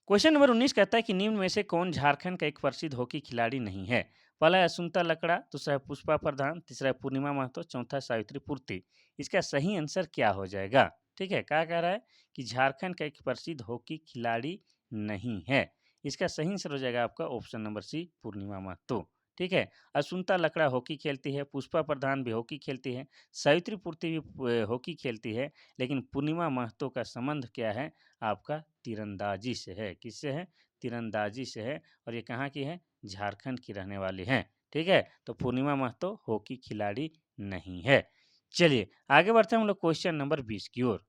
क्वेश्चन नंबर 19 कहता है कि निम्न में से कौन झारखंड का एक प्रसिद्ध हॉकी खिलाड़ी नहीं है? पहला है असुंता लकड़ा, दूसरा है पुष्पा प्रधान, तीसरा है पूर्णिमा महतो, चौथा है सावित्री पूर्ति। इसका सही आंसर क्या हो जाएगा? ठीक है, क्या कह रहा है कि झारखंड का एक प्रसिद्ध हॉकी खिलाड़ी नहीं है। इसका सही आंसर हो जाएगा आपका ऑप्शन नंबर सी, पूर्णिमा महतो। ठीक है, असुंता लकड़ा हॉकी खेलती है, पुष्पा प्रधान भी हॉकी खेलती है, सावित्री पूर्ति भी हॉकी खेलती है, लेकिन पूर्णिमा महतो का संबंध क्या है? आपका तीरंदाजी से है। किससे है? तीरंदाजी से है, और ये कहाँ की है? झारखंड की रहने वाली हैं। ठीक है? तो पूर्णिमा महतो हॉकी खिलाड़ी नहीं है। चलिए आगे बढ़ते हैं हम लोग क्वेश्चन नंबर 20 की ओर।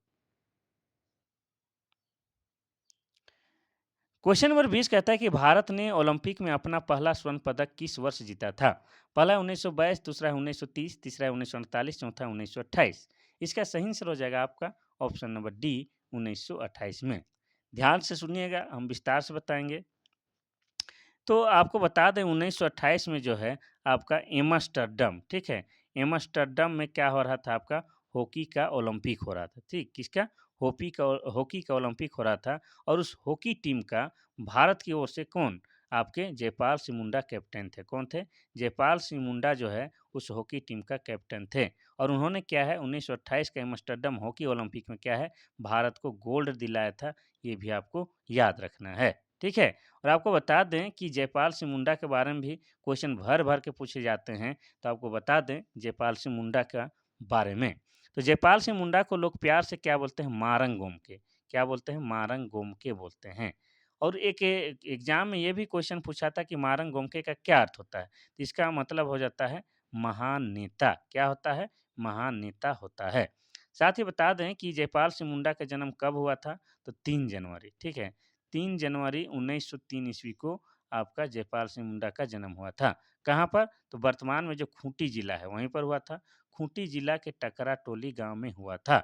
क्वेश्चन नंबर 20 कहता है कि भारत ने ओलंपिक में अपना पहला स्वर्ण पदक किस वर्ष जीता था? पहला है 1922, दूसरा है 1930, तीसरा है 1948, चौथा है 1928। इसका सही आंसर हो जाएगा आपका ऑप्शन नंबर डी, 1928 में। ध्यान से सुनिएगा, हम विस्तार से बताएंगे। तो आपको बता दें 1928 में जो है आपका एम्स्टर्डम, ठीक है? एम्स्टर्डम में क्या हो रहा था आपका? हॉकी का ओलंपिक हो रहा था, ठीक? किसका? हॉकी का ओलंपिक हो रहा था, और उस हॉकी टीम का भारत की ओर से कौन? आपके जयपाल सिंह मुंडा कैप्टन थे। कौन थे? जयपाल सिंह मुंडा जो है उस हॉकी टीम का कैप्टन थे, और उन्होंने क्या है 1928 का एम्स्टर्डम हॉकी ओलंपिक में क्या है? भारत को गोल्ड दिलाया था, ये भी आपको याद रखना है, ठीक है? और आपको बता दें कि जयपाल सिंह मुंडा के बारे में भी क्वेश्चन भर-भर के पूछे जाते हैं, तो आपको बता दें जयपाल सिंह मुंडा का बारे में। तो जयपाल सिंह मुंडा को लोग प्यार से क्या बोलते हैं? मारंग गोमके। क्या बोलते हैं? मारंग गोमके बोलते हैं। और एक एग्ज़ाम में ये भी क्वेश्चन पूछा था कि मारंग गोमके का क्या अर्थ होता है? तो इसका मतलब हो जाता है महान नेता। क्या होता है? महान नेता होता है। साथ ही बता दें कि जयपाल सिंह मुंडा का जन्म कब हुआ था? तो 3 जनवरी, ठीक है? 3 जनवरी 1903 ईस्वी को आपका जयपाल सिंह मुंडा का जन्म हुआ था। कहाँ पर? तो वर्तमान में जो खूंटी जिला है वहीं पर हुआ था। खूंटी जिला के टकरा टोली गाँव में हुआ था।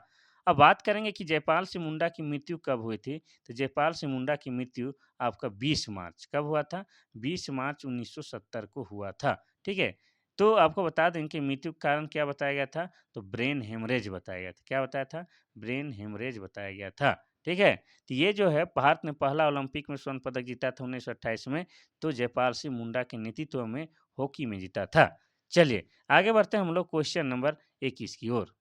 अब बात करेंगे कि जयपाल सिंह मुंडा की मृत्यु कब हुई थी? तो जयपाल सिंह मुंडा की मृत्यु आपका 20 मार्च कब हुआ था? 20 मार्च 1970 को हुआ था। ठीक है? तो आपको बता दें कि मृत्यु का कारण क्या बताया गया था? तो ब्रेन हेमरेज बताया गया था। क्या बताया था? ब्रेन हेमरेज बताया गया था। ठीक है? तो ये जो है भारत ने पहला ओलंपिक में स्वर्ण पदक जीता था 1928 में, तो जयपाल सिंह मुंडा के नेतृत्व में हॉकी में जीता था। चलिए आगे बढ़ते हैं हम लोग क्वेश्चन नंबर 21 की ओर।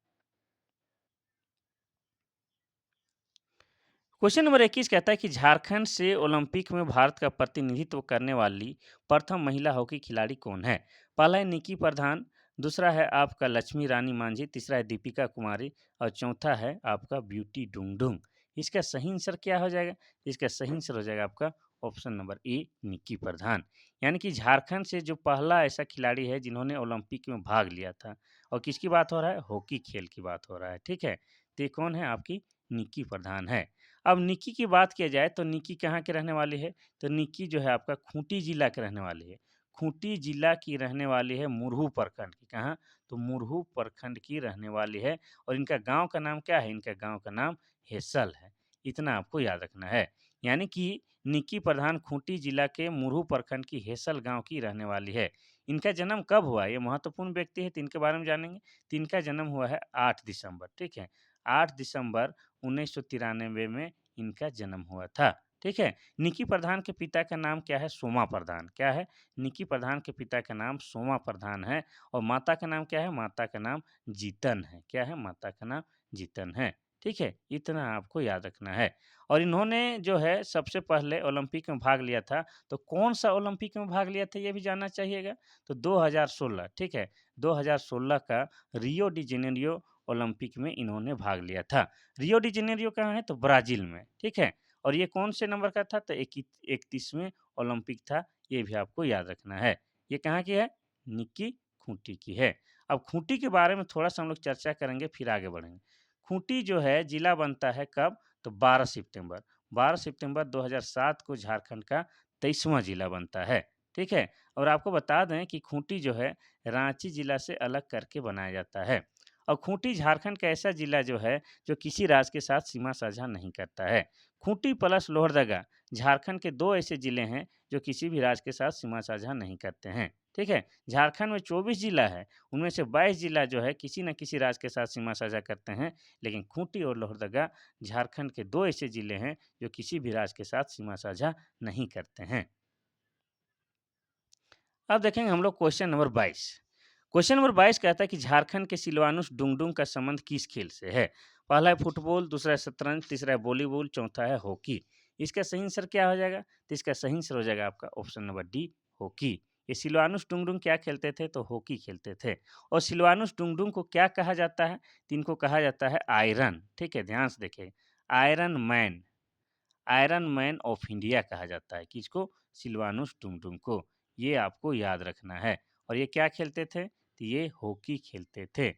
क्वेश्चन नंबर 21 कहता है कि झारखंड से ओलंपिक में भारत का प्रतिनिधित्व करने वाली प्रथम महिला हॉकी खिलाड़ी कौन है? पहला है निकी प्रधान, दूसरा है आपका लक्ष्मी रानी मांझी, तीसरा है दीपिका कुमारी, और चौथा है आपका ब्यूटी डुंगडुंग। इसका सही आंसर क्या हो जाएगा? इसका सही आंसर हो जाएगा आपका ऑप्शन नंबर ए, निकी प्रधान। यानी कि झारखंड से जो पहला ऐसा खिलाड़ी है जिन्होंने ओलंपिक में भाग लिया था, और किसकी बात हो रहा है? हॉकी खेल की बात हो रहा है, ठीक है? तो ये कौन है? आपकी निकी प्रधान है। अब निक्की की बात किया जाए तो निक्की कहाँ के रहने वाली है? तो निक्की जो है आपका खूंटी जिला के रहने वाली है। खूंटी जिला की रहने वाली है, मुरहू प्रखंड की। कहाँ? तो मुरहू प्रखंड की रहने वाली है, और इनका गाँव का नाम क्या है? इनका गाँव का नाम हेसल है। इतना आपको याद रखना है। यानी कि निक्की प्रधान खूंटी जिला के मुरहू प्रखंड की हेसल गाँव की रहने वाली है। इनका जन्म कब हुआ? ये महत्वपूर्ण व्यक्ति है, तो इनके बारे में जानेंगे। तो इनका जन्म हुआ है 8 दिसंबर, ठीक है? 8 दिसंबर 1993 में इनका जन्म हुआ था, ठीक है? निकी प्रधान के पिता का नाम क्या है? सोमा प्रधान। क्या है? निकी प्रधान के पिता का नाम सोमा प्रधान है, और माता का नाम क्या है? माता का नाम जीतन है। क्या है? माता का नाम जीतन है, ठीक है? इतना आपको याद रखना है। और इन्होंने जो है सबसे पहले ओलंपिक में भाग लिया था, तो कौन-सा ओलंपिक में भाग लिया था ये भी जानना चाहिएगा? तो 2016, ठीक है? 2016 का रियो डी जेनेरियो ओलंपिक में इन्होंने भाग लिया था। रियो डी जेनेरियो कहाँ है? तो ब्राज़ील में, ठीक है? और ये कौन से नंबर का था? तो 31वें ओलंपिक था, ये भी आपको याद रखना है। ये कहाँ की है? निक्की खूंटी की है। अब खूंटी के बारे में थोड़ा-सा हम लोग चर्चा करेंगे, फिर आगे बढ़ेंगे। खूंटी जो है जिला बनता है कब? तो 12 सितंबर। 12 सितंबर 2007 को झारखंड का 23वां जिला बनता है। ठीक है? और आपको बता दें कि खूंटी जो है रांची जिला से अलग करके बनाया जाता है। और खूंटी झारखंड का ऐसा जिला जो है जो किसी राज्य के साथ सीमा साझा नहीं करता है। खूंटी प्लस लोहरदगा झारखंड के 2 ऐसे जिले हैं जो किसी भी राज्य के साथ सीमा साझा नहीं करते हैं। ठीक है? झारखंड में 24 जिला है, उनमें से 22 जिला जो है किसी न किसी राज्य के साथ सीमा साझा करते हैं, लेकिन खूंटी और लोहरदगा झारखंड के 2 ऐसे जिले हैं जो किसी भी राज्य के साथ सीमा साझा नहीं करते हैं। अब देखेंगे हम लोग क्वेश्चन नंबर 22। क्वेश्चन नंबर 22 कहता है कि झारखंड के सिलवानुस डुंगडुंग का संबंध किस खेल से है? पहला है फुटबॉल, दूसरा है शतरंज, तीसरा है वॉलीबॉल, चौथा है हॉकी। इसका सही आंसर क्या हो जाएगा? तो इसका सही आंसर हो जाएगा आपका ऑप्शन नंबर डी, हॉकी। ये सिलवानुस डुंगडुंग क्या खेलते थे? तो हॉकी खेलते थे। और सिलवानुस डुंगडुंग को क्या कहा जाता है? तो इनको कहा जाता है आयरन। ठीक है, ध्यान से देखिए, iron man, iron man of India कहा जाता है किसको? सिलवानुस डुंगडुंग को। ये आपको याद रखना है। और ये क्या खेलते थे? तो ये हॉकी खेलते थे।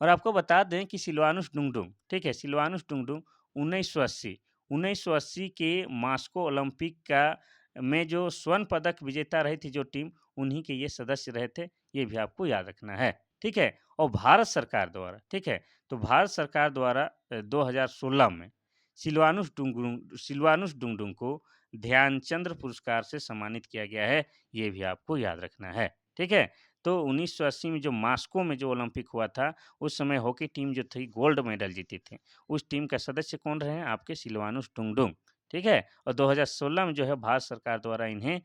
और आपको बता दें कि सिलवानुस डुंगडुंग, ठीक है, सिलवानुस डुंगडुंग 1980 1980 के मास्को ओलंपिक का में जो स्वर्ण पदक विजेता रही थी जो टीम, उन्हीं के ये सदस्य रहे थे। ये भी आपको याद रखना है। ठीक है? और भारत सरकार द्वारा, ठीक है, तो भारत सरकार द्वारा 2016 में सिलवानुस डुंगडुंग को ध्यानचंद्र पुरस्कार से सम्मानित किया गया है। ये भी आपको याद रखना है। ठीक है? तो 1980 में जो मास्को में जो ओलंपिक हुआ था, उस समय हॉकी टीम जो थी गोल्ड मेडल जीती थी। उस टीम का सदस्य कौन रहे हैं? आपके सिलवानुस डुंगडुंग। ठीक है? और 2016 में जो है भारत सरकार द्वारा इन्हें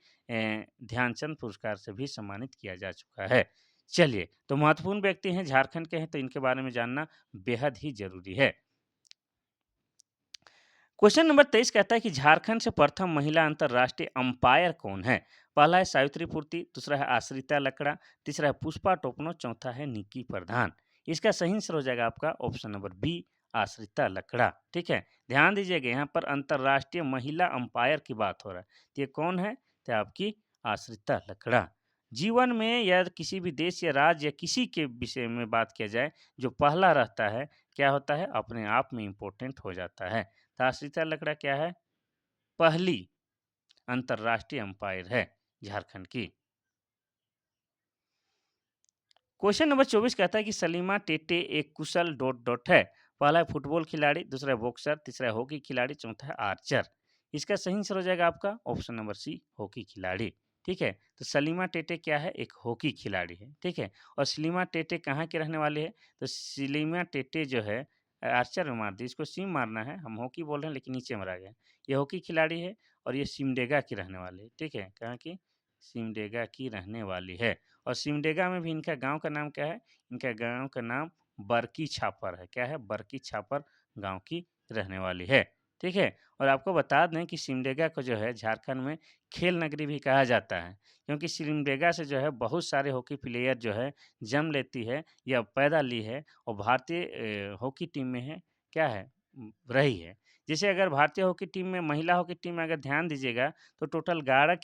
ध्यानचंद पुरस्कार से भी सम्मानित किया जा चुका है। चलिए, तो महत्वपूर्ण व्यक्ति हैं, झारखंड के हैं, तो इनके बारे में जानना बेहद ही ज़रूरी है। क्वेश्चन नंबर 23 कहता है कि झारखंड से प्रथम महिला अंतर्राष्ट्रीय अंपायर कौन है? पहला है सावित्री पूर्ति, दूसरा है आश्रिता लकड़ा, तीसरा है पुष्पा टोपनो, चौथा है निक्की प्रधान। इसका सही आंसर हो जाएगा आपका ऑप्शन नंबर बी, आश्रिता लकड़ा। ठीक है, ध्यान दीजिएगा, यहाँ पर अंतर्राष्ट्रीय महिला अंपायर की बात हो रहा है। तो ये कौन है? तो आपकी आश्रिता लकड़ा। जीवन में या किसी भी देश या राज्य या किसी के विषय में बात किया जाए, जो पहला रहता है, क्या होता है? अपने आप में इम्पोर्टेंट हो जाता है। तो आश्रिता लकड़ा क्या है? पहली अंतर्राष्ट्रीय अंपायर है झारखंड की। क्वेश्चन नंबर 24 कहता है कि सलीमा टेटे एक कुशल डॉट डॉट है। पहला है फुटबॉल खिलाड़ी, दूसरा है बॉक्सर, तीसरा है हॉकी खिलाड़ी, चौथा है आर्चर। इसका सही आंसर हो जाएगा आपका ऑप्शन नंबर सी, हॉकी खिलाड़ी। ठीक है, तो सलीमा टेटे क्या है? एक हॉकी खिलाड़ी है। ठीक है, और सलीमा टेटे कहाँ के रहने वाले हैं? तो सलीमा टेटे जो है आर्चर में मार दी, इसको सीम मारना है, हम हॉकी बोल रहे हैं लेकिन नीचे मरा गया। ये हॉकी खिलाड़ी है और ये सिमडेगा की रहने वाली है। ठीक है, कहाँ की? सिमडेगा की रहने वाली है। और सिमडेगा में भी इनका गाँव का नाम क्या है? इनका गाँव का नाम बरकी छापर है। क्या है? बरकी छापर गाँव की रहने वाली है। ठीक है? और आपको बता दें कि सिमडेगा को जो है झारखंड में खेल नगरी भी कहा जाता है, क्योंकि सिमडेगा से जो है बहुत सारे हॉकी प्लेयर जो है जन्म लेती है या पैदा ली है और भारतीय हॉकी टीम में है, क्या है? रही है। जैसे अगर भारतीय हॉकी टीम में, महिला हॉकी टीम में अगर ध्यान दीजिएगा, तो टोटल 11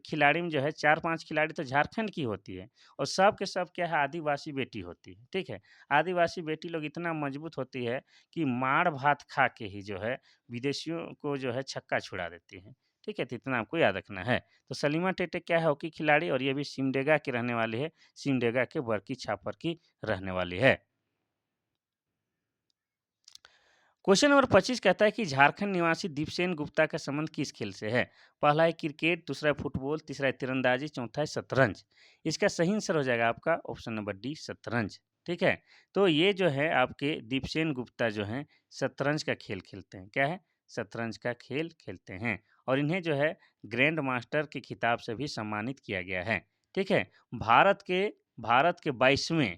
खिलाड़ी में जो है 4-5 खिलाड़ी तो झारखंड की होती है और सब के सब क्या है? आदिवासी बेटी होती है। ठीक है? आदिवासी बेटी लोग इतना मजबूत होती है कि माड़ भात खा के ही जो है विदेशियों को जो है छक्का छुड़ा देती है। ठीक है? तो इतना आपको याद रखना है। तो सलीमा टेटे क्या है? हॉकी खिलाड़ी और ये भी सिमडेगा की रहने वाली है। सिमडेगा के बरकी छापर की रहने वाली है। क्वेश्चन नंबर 25 कहता है कि झारखंड निवासी दीपसेन गुप्ता का संबंध किस खेल से है? पहला है क्रिकेट, दूसरा है फुटबॉल, तीसरा है तीरंदाजी, चौथा है शतरंज। इसका सही आंसर हो जाएगा आपका ऑप्शन नंबर डी, शतरंज। ठीक है, तो ये जो है आपके दीपसेन गुप्ता जो हैं शतरंज का खेल खेलते हैं। क्या है? शतरंज का खेल खेलते हैं और इन्हें जो है ग्रैंड मास्टर के खिताब से भी सम्मानित किया गया है। ठीक है, भारत के 22वें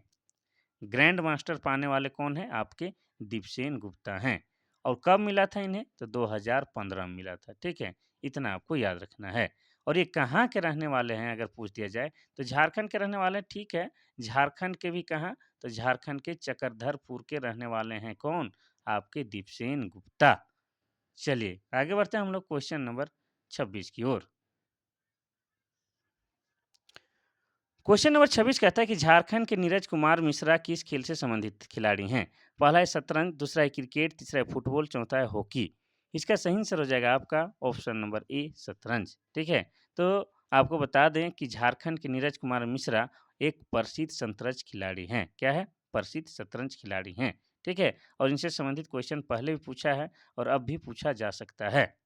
ग्रैंड मास्टर पाने वाले कौन हैं? आपके दीपसेन गुप्ता हैं। और कब मिला था इन्हें? तो 2015 में मिला था। ठीक है? इतना आपको याद रखना है। और ये कहाँ के रहने वाले हैं अगर पूछ दिया जाए, तो झारखंड के रहने वाले हैं। ठीक है, झारखंड के भी कहाँ? तो झारखंड के चक्रधरपुर के रहने वाले हैं कौन? आपके दीपसेन गुप्ता। चलिए, आगे बढ़ते हैं हम लोग क्वेश्चन नंबर 26 की ओर। क्वेश्चन नंबर 26 कहता है कि झारखंड के नीरज कुमार मिश्रा किस खेल से संबंधित खिलाड़ी हैं? पहला है शतरंज, दूसरा है क्रिकेट, तीसरा है फुटबॉल, चौथा है हॉकी। इसका सही आंसर हो जाएगा आपका ऑप्शन नंबर ए शतरंज। ठीक है? तो आपको बता दें कि झारखंड के नीरज कुमार मिश्रा एक प्रसिद्ध शतरंज खिलाड़ी हैं। क्या है? प्रसिद्ध शतरंज खिलाड़ी हैं। ठीक है? और इनसे संबंधित क्वेश्चन पहले भी पूछा है और अब भी पूछा जा सकता है।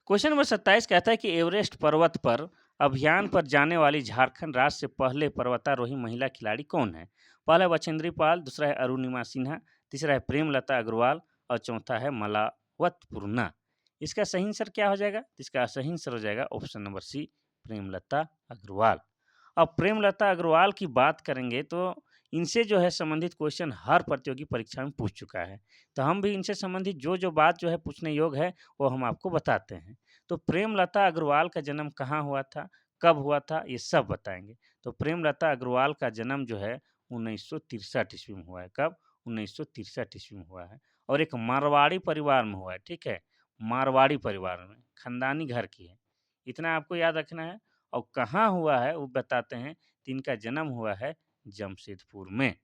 क्वेश्चन नंबर 27 कहता है कि एवरेस्ट पर्वत पर अभियान पर जाने वाली झारखंड राज्य से पहले पर्वतारोही महिला खिलाड़ी कौन है? पहला है बछेंद्री पाल, दूसरा है अरुणिमा सिन्हा, तीसरा है प्रेमलता अग्रवाल और चौथा है मलावत पूर्णा। इसका सही आंसर क्या हो जाएगा? इसका सही आंसर हो जाएगा option number C, Premlata Agarwal. अब प्रेमलता अग्रवाल की बात करेंगे तो इनसे जो है संबंधित क्वेश्चन हर प्रतियोगी परीक्षा में पूछ चुका है। तो हम भी इनसे संबंधित जो बात जो है पूछने योग्य है वो हम आपको बताते हैं। तो प्रेमलता अग्रवाल का जन्म कहाँ हुआ था, कब हुआ था, ये सब बताएँगे। तो प्रेमलता अग्रवाल का जन्म जो है 1963 ईस्वी में हुआ है। कब? 1963 ईस्वी में हुआ है और एक मारवाड़ी परिवार में हुआ है, ठीक है? मारवाड़ी परिवार में, खानदानी घर की है। इतना आपको याद रखना है और कहाँ हुआ है वो बताते हैं। तो इनका जन्म हुआ है जमशेदपुर में।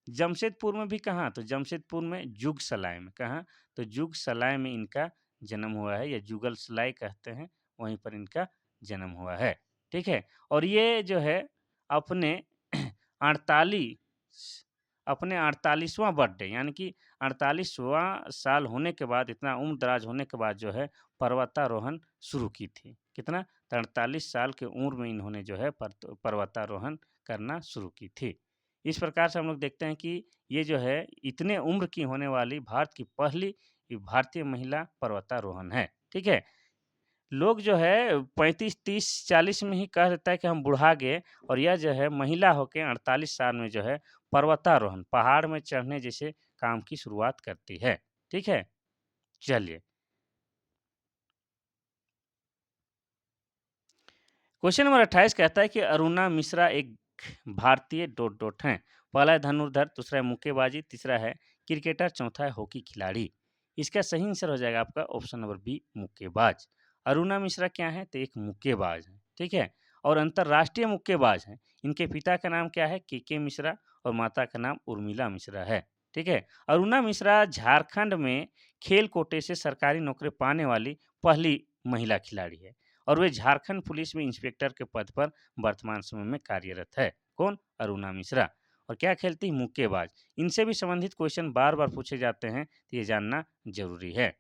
जमशेदपुर में भी कहाँ? तो जमशेदपुर में जुगसलाय में। कहाँ? तो जुगसलाय में इनका जन्म हुआ है या जुगलसलाय कहते हैं, वहीं पर इनका जन्म हुआ है। ठीक है? और ये जो है अपने 48 अपने 48वाँ बर्थडे यानी कि 48वाँ साल होने के बाद इतना उम्र-दराज होने के बाद जो है पर्वतारोहण शुरू की थी। कितना? तो 48 साल की उम्र में इन्होंने जो है पर्वतारोहण करना शुरू की थी। इस प्रकार से हम लोग देखते हैं कि ये जो है इतने उम्र की होने वाली भारत की पहली भारतीय महिला पर्वतारोहण है। ठीक है? लोग जो है 35, 30, 40 में ही कह देता है कि हम बुढ़ा गए और यह जो है महिला होके 48 साल में जो है पर्वतारोहण, पहाड़ में चढ़ने जैसे काम की शुरुआत करती है। ठीक है? चलिए, क्वेश्चन नंबर 28 कहता है कि अरुणा मिश्रा एक भारतीय डॉट डॉट हैं। पहला है धनुर्धर, दूसरा है मुक्केबाजी, तीसरा है क्रिकेटर, चौथा है हॉकी खिलाड़ी। इसका सही आंसर हो जाएगा आपका ऑप्शन नंबर बी, मुक्केबाज। अरुणा मिश्रा क्या है? तो एक मुक्केबाज है। ठीक है? और अंतर्राष्ट्रीय मुक्केबाज हैं। इनके पिता का नाम क्या है? के मिश्रा और माता का नाम उर्मिला मिश्रा है। ठीक है? अरुणा मिश्रा झारखंड में खेल कोटे से सरकारी नौकरी पाने वाली पहली महिला खिलाड़ी है। और वे झारखंड पुलिस में इंस्पेक्टर के पद पर वर्तमान समय में कार्यरत है। कौन? अरुणा मिश्रा। और क्या खेलती है? मुक्केबाज। इनसे भी संबंधित क्वेश्चन बार-बार पूछे जाते हैं, तो ये जानना ज़रूरी है।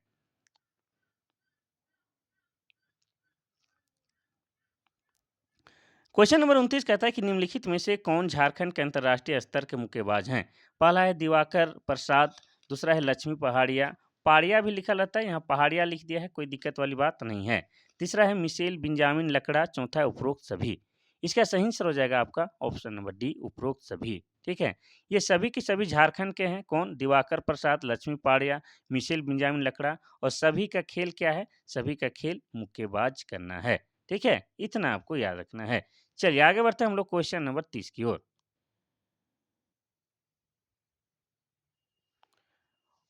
क्वेश्चन नंबर 29 कहता है कि निम्नलिखित में से कौन झारखंड के अंतर्राष्ट्रीय स्तर के मुक्केबाज हैं? पहला है दिवाकर प्रसाद, दूसरा है लक्ष्मी पहाड़िया, पहाड़िया भी लिखा रहता है, यहाँ पहाड़िया लिख दिया है, कोई दिक्कत वाली बात नहीं है। तीसरा है मिशेल बिंजामिन लकड़ा, चौथा है उपरोक्त सभी। इसका सही आंसर हो जाएगा आपका ऑप्शन नंबर डी, उपरोक्त सभी। ठीक है? ये सभी के सभी झारखंड के हैं। कौन? दिवाकर प्रसाद, लक्ष्मी पहाड़िया, मिशेल बिंजामिन लकड़ा और सभी का खेल क्या है? सभी का खेल मुक्केबाज करना है। ठीक है? इतना आपको याद रखना है। चलिए आगे बढ़ते हैं हम लोग क्वेश्चन नंबर 30 की ओर।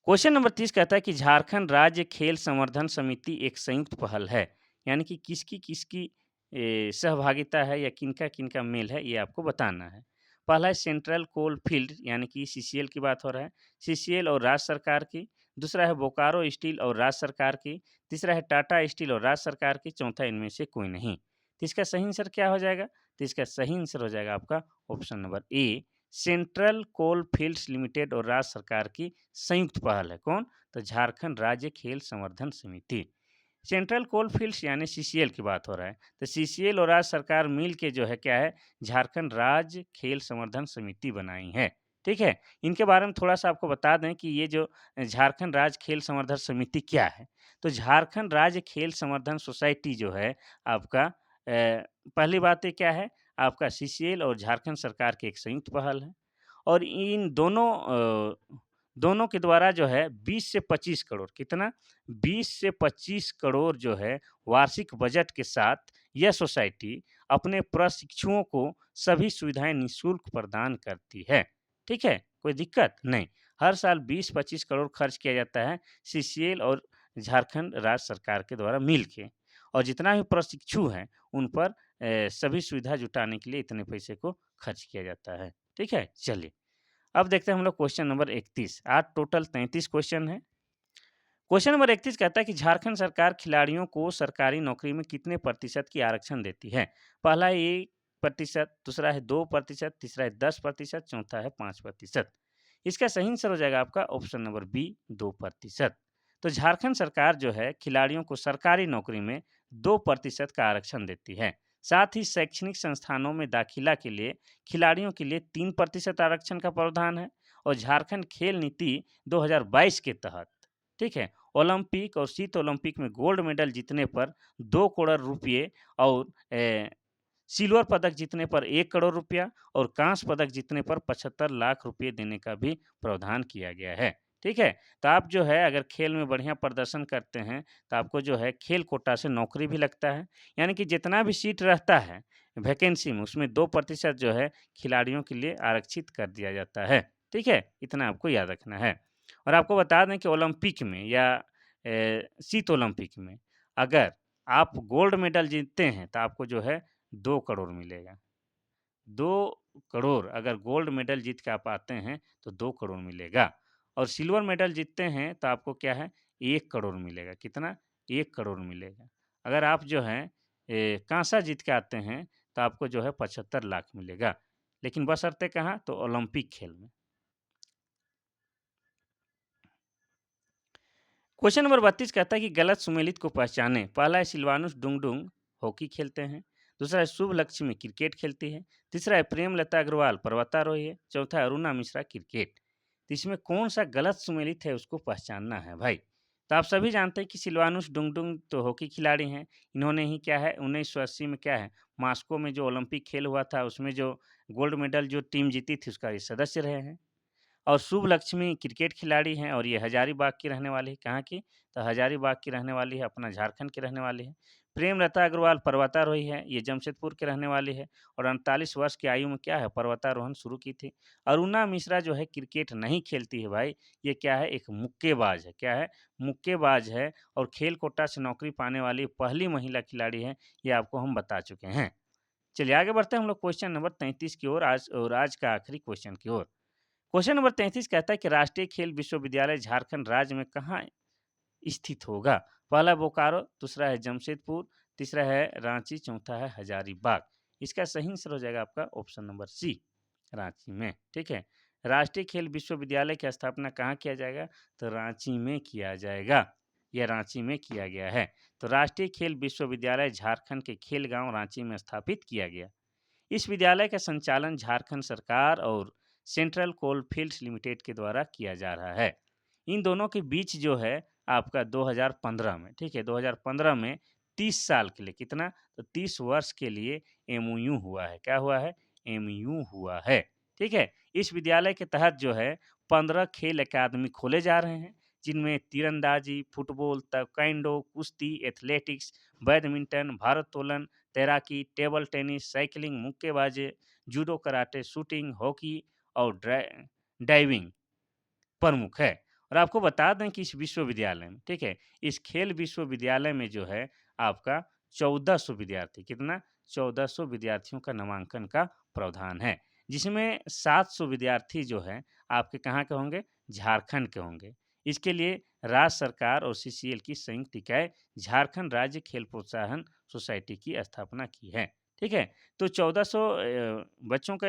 क्वेश्चन नंबर 30 कहता है कि झारखंड राज्य खेल संवर्धन समिति एक संयुक्त पहल है। यानी कि किसकी सहभागिता है या किनका-किनका मेल है, ये आपको बताना है। पहला है सेंट्रल कोल फील्ड यानी कि सीसीएल की बात हो रहा है। सीसीएल और राज्य सरकार की। दूसरा है बोकारो स्टील और राज्य सरकार की। तीसरा है टाटा स्टील और राज्य सरकार की। चौथा इनमें से कोई नहीं। तो इसका सही आंसर क्या हो जाएगा? तो इसका सही आंसर हो जाएगा आपका option number A, Central Coalfields Limited और राज्य सरकार की संयुक्त पहल है। कौन? तो झारखंड राज्य खेल संवर्धन समिति। सेंट्रल कोल फील्ड्स यानी सीसीएल की बात हो रहा है। तो सीसीएल और राज्य सरकार मिल के जो है क्या है, झारखंड राज्य खेल संवर्धन समिति बनाई है। ठीक है? इनके बारे में थोड़ा-सा आपको बता दें कि ये जो झारखंड राज्य खेल संवर्धन समिति क्या है? तो झारखंड राज्य खेल संवर्धन सोसाइटी जो है आपका पहली बात ये क्या है, आपका सीसीएल और झारखंड सरकार की एक संयुक्त पहल है। और इन दोनों के द्वारा जो है 20 से 25 करोड़ कितना? 20 से 25 करोड़ जो है वार्षिक बजट के साथ यह सोसाइटी अपने प्रशिक्षुओं को सभी सुविधाएँ निःशुल्क प्रदान करती है। ठीक है? कोई दिक्कत? नहीं। हर साल 20-25 करोड़ खर्च किया जाता है सीसीएल और झारखंड राज्य सरकार के द्वारा मिल के। और जितना भी प्रशिक्षु हैं उन पर सभी सुविधा जुटाने के लिए इतने पैसे को खर्च किया जाता है। ठीक है? चलिए, अब देखते हैं हम लोग क्वेश्चन नंबर 31। आज टोटल 33 क्वेश्चन हैं। क्वेश्चन नंबर 31 कहता है कि झारखंड सरकार खिलाड़ियों को सरकारी नौकरी में कितने प्रतिशत की आरक्षण देती है? पहला है 1%, दूसरा है 2%, तीसरा है 10%, चौथा है 5%। इसका सही आंसर हो जाएगा आपका ऑप्शन नंबर बी, 2%। तो झारखंड सरकार जो है खिलाड़ियों को सरकारी नौकरी में 2% का आरक्षण देती है। साथ ही शैक्षणिक संस्थानों में दाखिला के लिए खिलाड़ियों के लिए 3% आरक्षण का प्रावधान है। और झारखंड खेल नीति 2022 के तहत, ठीक है, ओलंपिक और शीत ओलंपिक में गोल्ड मेडल जीतने पर 2 करोड़ रुपये और सिल्वर पदक जीतने पर 1 करोड़ रुपया और कांस्य पदक जीतने पर 75 लाख रुपए देने का भी प्रावधान किया गया है। ठीक है? तो आप जो है अगर खेल में बढ़िया प्रदर्शन करते हैं, तो आपको जो है खेल कोटा से नौकरी भी लगता है। यानी कि जितना भी सीट रहता है वैकेंसी में, उसमें 2% जो है खिलाड़ियों के लिए आरक्षित कर दिया जाता है। ठीक है? इतना आपको याद रखना है। और आपको बता दें कि ओलंपिक में या शीत ओलंपिक में अगर आप गोल्ड मेडल जीतते हैं, तो आपको जो है 2 करोड़ मिलेगा। 2 करोड़ अगर गोल्ड मेडल जीत के आप आते हैं, तो 2 करोड़ मिलेगा। और सिल्वर मेडल जीतते हैं, तो आपको क्या है 1 करोड़ मिलेगा। कितना? 1 करोड़ मिलेगा। अगर आप जो है काँसा जीत के आते हैं, तो आपको जो है 75 लाख मिलेगा। लेकिन बशर्ते कहाँ? तो ओलंपिक खेल में। क्वेश्चन नंबर 32 कहता है कि गलत सुमेलित को पहचानें। पहला है सिल्वानुस डुंगडुंग हॉकी खेलते हैं। दूसरा है शुभ लक्ष्मी क्रिकेट खेलती है। तीसरा है प्रेमलता अग्रवाल पर्वतारोही है। चौथा है अरुणा मिश्रा क्रिकेट। तो इसमें कौन सा गलत सुमेलित है उसको पहचानना है भाई। तो आप सभी जानते हैं कि सिल्वानुस डुंगडुंग तो हॉकी खिलाड़ी हैं। इन्होंने ही क्या है 1980 में क्या है मास्को में जो ओलंपिक खेल हुआ था उसमें जो गोल्ड मेडल जो टीम जीती थी उसका ये सदस्य रहे हैं। और शुभ लक्ष्मी क्रिकेट खिलाड़ी हैं और ये हजारीबाग की रहने वाली है। कहाँ की? तो हजारीबाग की रहने वाली है, अपना झारखंड की रहने वाली है। प्रेमलता अग्रवाल पर्वतारोही है, ये जमशेदपुर की रहने वाली है और 39 वर्ष की आयु में क्या है पर्वतारोहण शुरू की थी। अरुणा मिश्रा जो है क्रिकेट नहीं खेलती है भाई, ये क्या है एक मुक्केबाज है। क्या है? मुक्केबाज है और खेल कोटा से नौकरी पाने वाली पहली महिला खिलाड़ी है, ये आपको हम बता चुके हैं। चलिए आगे बढ़ते हैं हम लोग क्वेश्चन नंबर 33 की ओर आज का आखिरी क्वेश्चन की ओर। क्वेश्चन नंबर 33 कहता है कि राष्ट्रीय खेल विश्वविद्यालय झारखंड राज्य में कहाँ स्थित होगा? पहला बोकारो, दूसरा है जमशेदपुर, तीसरा है रांची, चौथा है हजारीबाग। इसका सही आंसर हो जाएगा आपका ऑप्शन नंबर सी, रांची में। ठीक है? राष्ट्रीय खेल विश्वविद्यालय की स्थापना कहाँ किया जाएगा? तो रांची में किया जाएगा। यह रांची में किया गया है। तो राष्ट्रीय खेल विश्वविद्यालय झारखंड के खेल गांव रांची में स्थापित किया गया। इस विद्यालय का संचालन झारखंड सरकार और सेंट्रल कोलफील्ड्स लिमिटेड के द्वारा किया जा रहा है। इन दोनों के बीच जो है आपका 2015 में, ठीक है, 2015 में 30 साल के लिए कितना? तो 30 वर्ष के लिए एमओयू हुआ है। क्या हुआ है? एमयू हुआ है। ठीक है? इस विद्यालय के तहत जो है 15 खेल अकादमी खोले जा रहे हैं, जिनमें तीरंदाजी, फुटबॉल, ताइक्वांडो, कुश्ती, एथलेटिक्स, बैडमिंटन, भारोत्तोलन, तैराकी, टेबल टेनिस, साइकिलिंग, मुक्केबाजी, जूडो, कराटे, शूटिंग, हॉकी और डाइविंग प्रमुख है। और आपको बता दें कि इस विश्वविद्यालय में, ठीक है, इस खेल विश्वविद्यालय में जो है आपका 1400 विद्यार्थी, कितना? 1400 विद्यार्थियों का नामांकन का प्रावधान है, जिसमें 700 विद्यार्थी जो है आपके कहाँ के होंगे? झारखंड के होंगे। इसके लिए राज्य सरकार और सीसीएल की संयुक्त इकाई झारखंड राज्य खेल प्रोत्साहन सोसाइटी की स्थापना की है। ठीक है? तो 1400 बच्चों का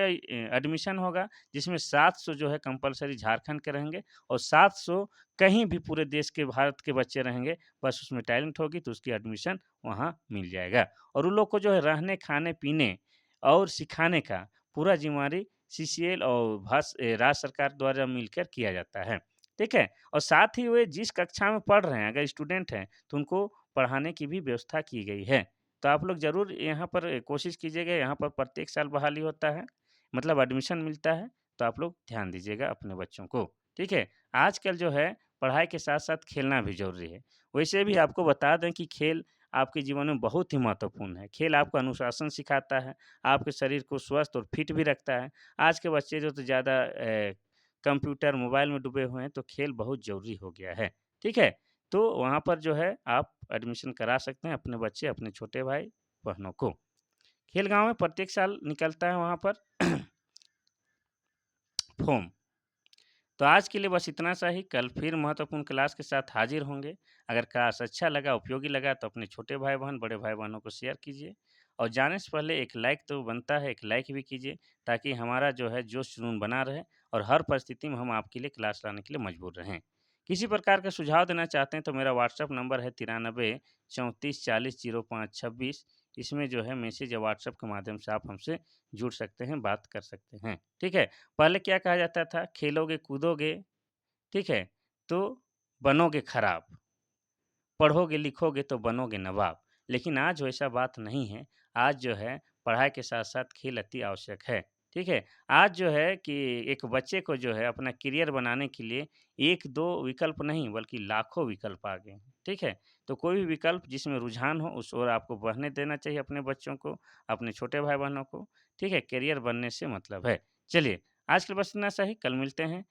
एडमिशन होगा, जिसमें 700 जो है कंपल्सरी झारखंड के रहेंगे और 700 कहीं भी पूरे देश के भारत के बच्चे रहेंगे, बस उसमें टैलेंट होगी तो उसकी एडमिशन वहाँ मिल जाएगा। और उन लोग को जो है रहने, खाने-पीने और सिखाने का पूरा ज़िम्मेवारी सीसीएल और राज्य सरकार द्वारा मिलकर किया जाता है। ठीक है? और साथ ही वे जिस कक्षा में पढ़ रहे हैं, अगर स्टूडेंट हैं, तो उनको पढ़ाने की भी व्यवस्था की गई है। तो आप लोग ज़रूर यहाँ पर कोशिश कीजिएगा, यहाँ पर प्रत्येक साल बहाली होता है, मतलब एडमिशन मिलता है, तो आप लोग ध्यान दीजिएगा अपने बच्चों को, ठीक है? आजकल जो है पढ़ाई के साथ-साथ खेलना भी ज़रूरी है। वैसे भी आपको बता दें कि खेल आपके जीवन में बहुत ही महत्वपूर्ण है। खेल आपको अनुशासन सिखाता है, आपके शरीर को स्वस्थ और फिट भी रखता है। आज के बच्चे जो तो ज़्यादा कंप्यूटर, मोबाइल में डूबे हुए हैं, तो खेल बहुत ज़रूरी हो गया है, ठीक है? तो वहाँ पर जो है आप एडमिशन करा सकते हैं अपने बच्चे, अपने छोटे भाई-बहनों को। खेल गाँव में प्रत्येक साल निकलता है वहाँ पर फॉर्म। तो आज के लिए बस इतना सा ही, कल फिर महत्वपूर्ण क्लास के साथ हाजिर होंगे। अगर क्लास अच्छा लगा, उपयोगी लगा तो अपने छोटे भाई-बहन, बड़े भाई-बहनों को शेयर कीजिए और जाने से पहले एक लाइक तो बनता है, एक लाइक भी कीजिए ताकि हमारा जो है जोश-जुनून बना रहे और हर परिस्थिति में हम आपके लिए क्लास लाने के लिए मजबूर रहें। किसी प्रकार का सुझाव देना चाहते हैं तो मेरा व्हाट्सएप नंबर है 93 34 40 05 26। इसमें जो है मैसेज या व्हाट्सएप के माध्यम से आप हमसे जुड़ सकते हैं, बात कर सकते हैं। ठीक है? पहले क्या कहा जाता था, खेलोगे कूदोगे, ठीक है, तो बनोगे खराब, पढ़ोगे लिखोगे तो बनोगे नवाब। लेकिन आज वैसा बात नहीं है, आज जो है पढ़ाई के साथ साथ खेल अति आवश्यक है। ठीक है? आज जो है कि एक बच्चे को जो है अपना करियर बनाने के लिए 1-2 विकल्प नहीं बल्कि लाखों विकल्प आ गए हैं। ठीक है? तो कोई भी विकल्प जिसमें रुझान हो उस ओर आपको बढ़ने देना चाहिए अपने बच्चों को, अपने छोटे भाई-बहनों को। ठीक है? करियर बनने से मतलब है। चलिए, आज के लिए बस इतना सा ही, कल मिलते हैं।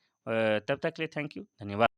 तब तक के लिए थैंक यू, धन्यवाद।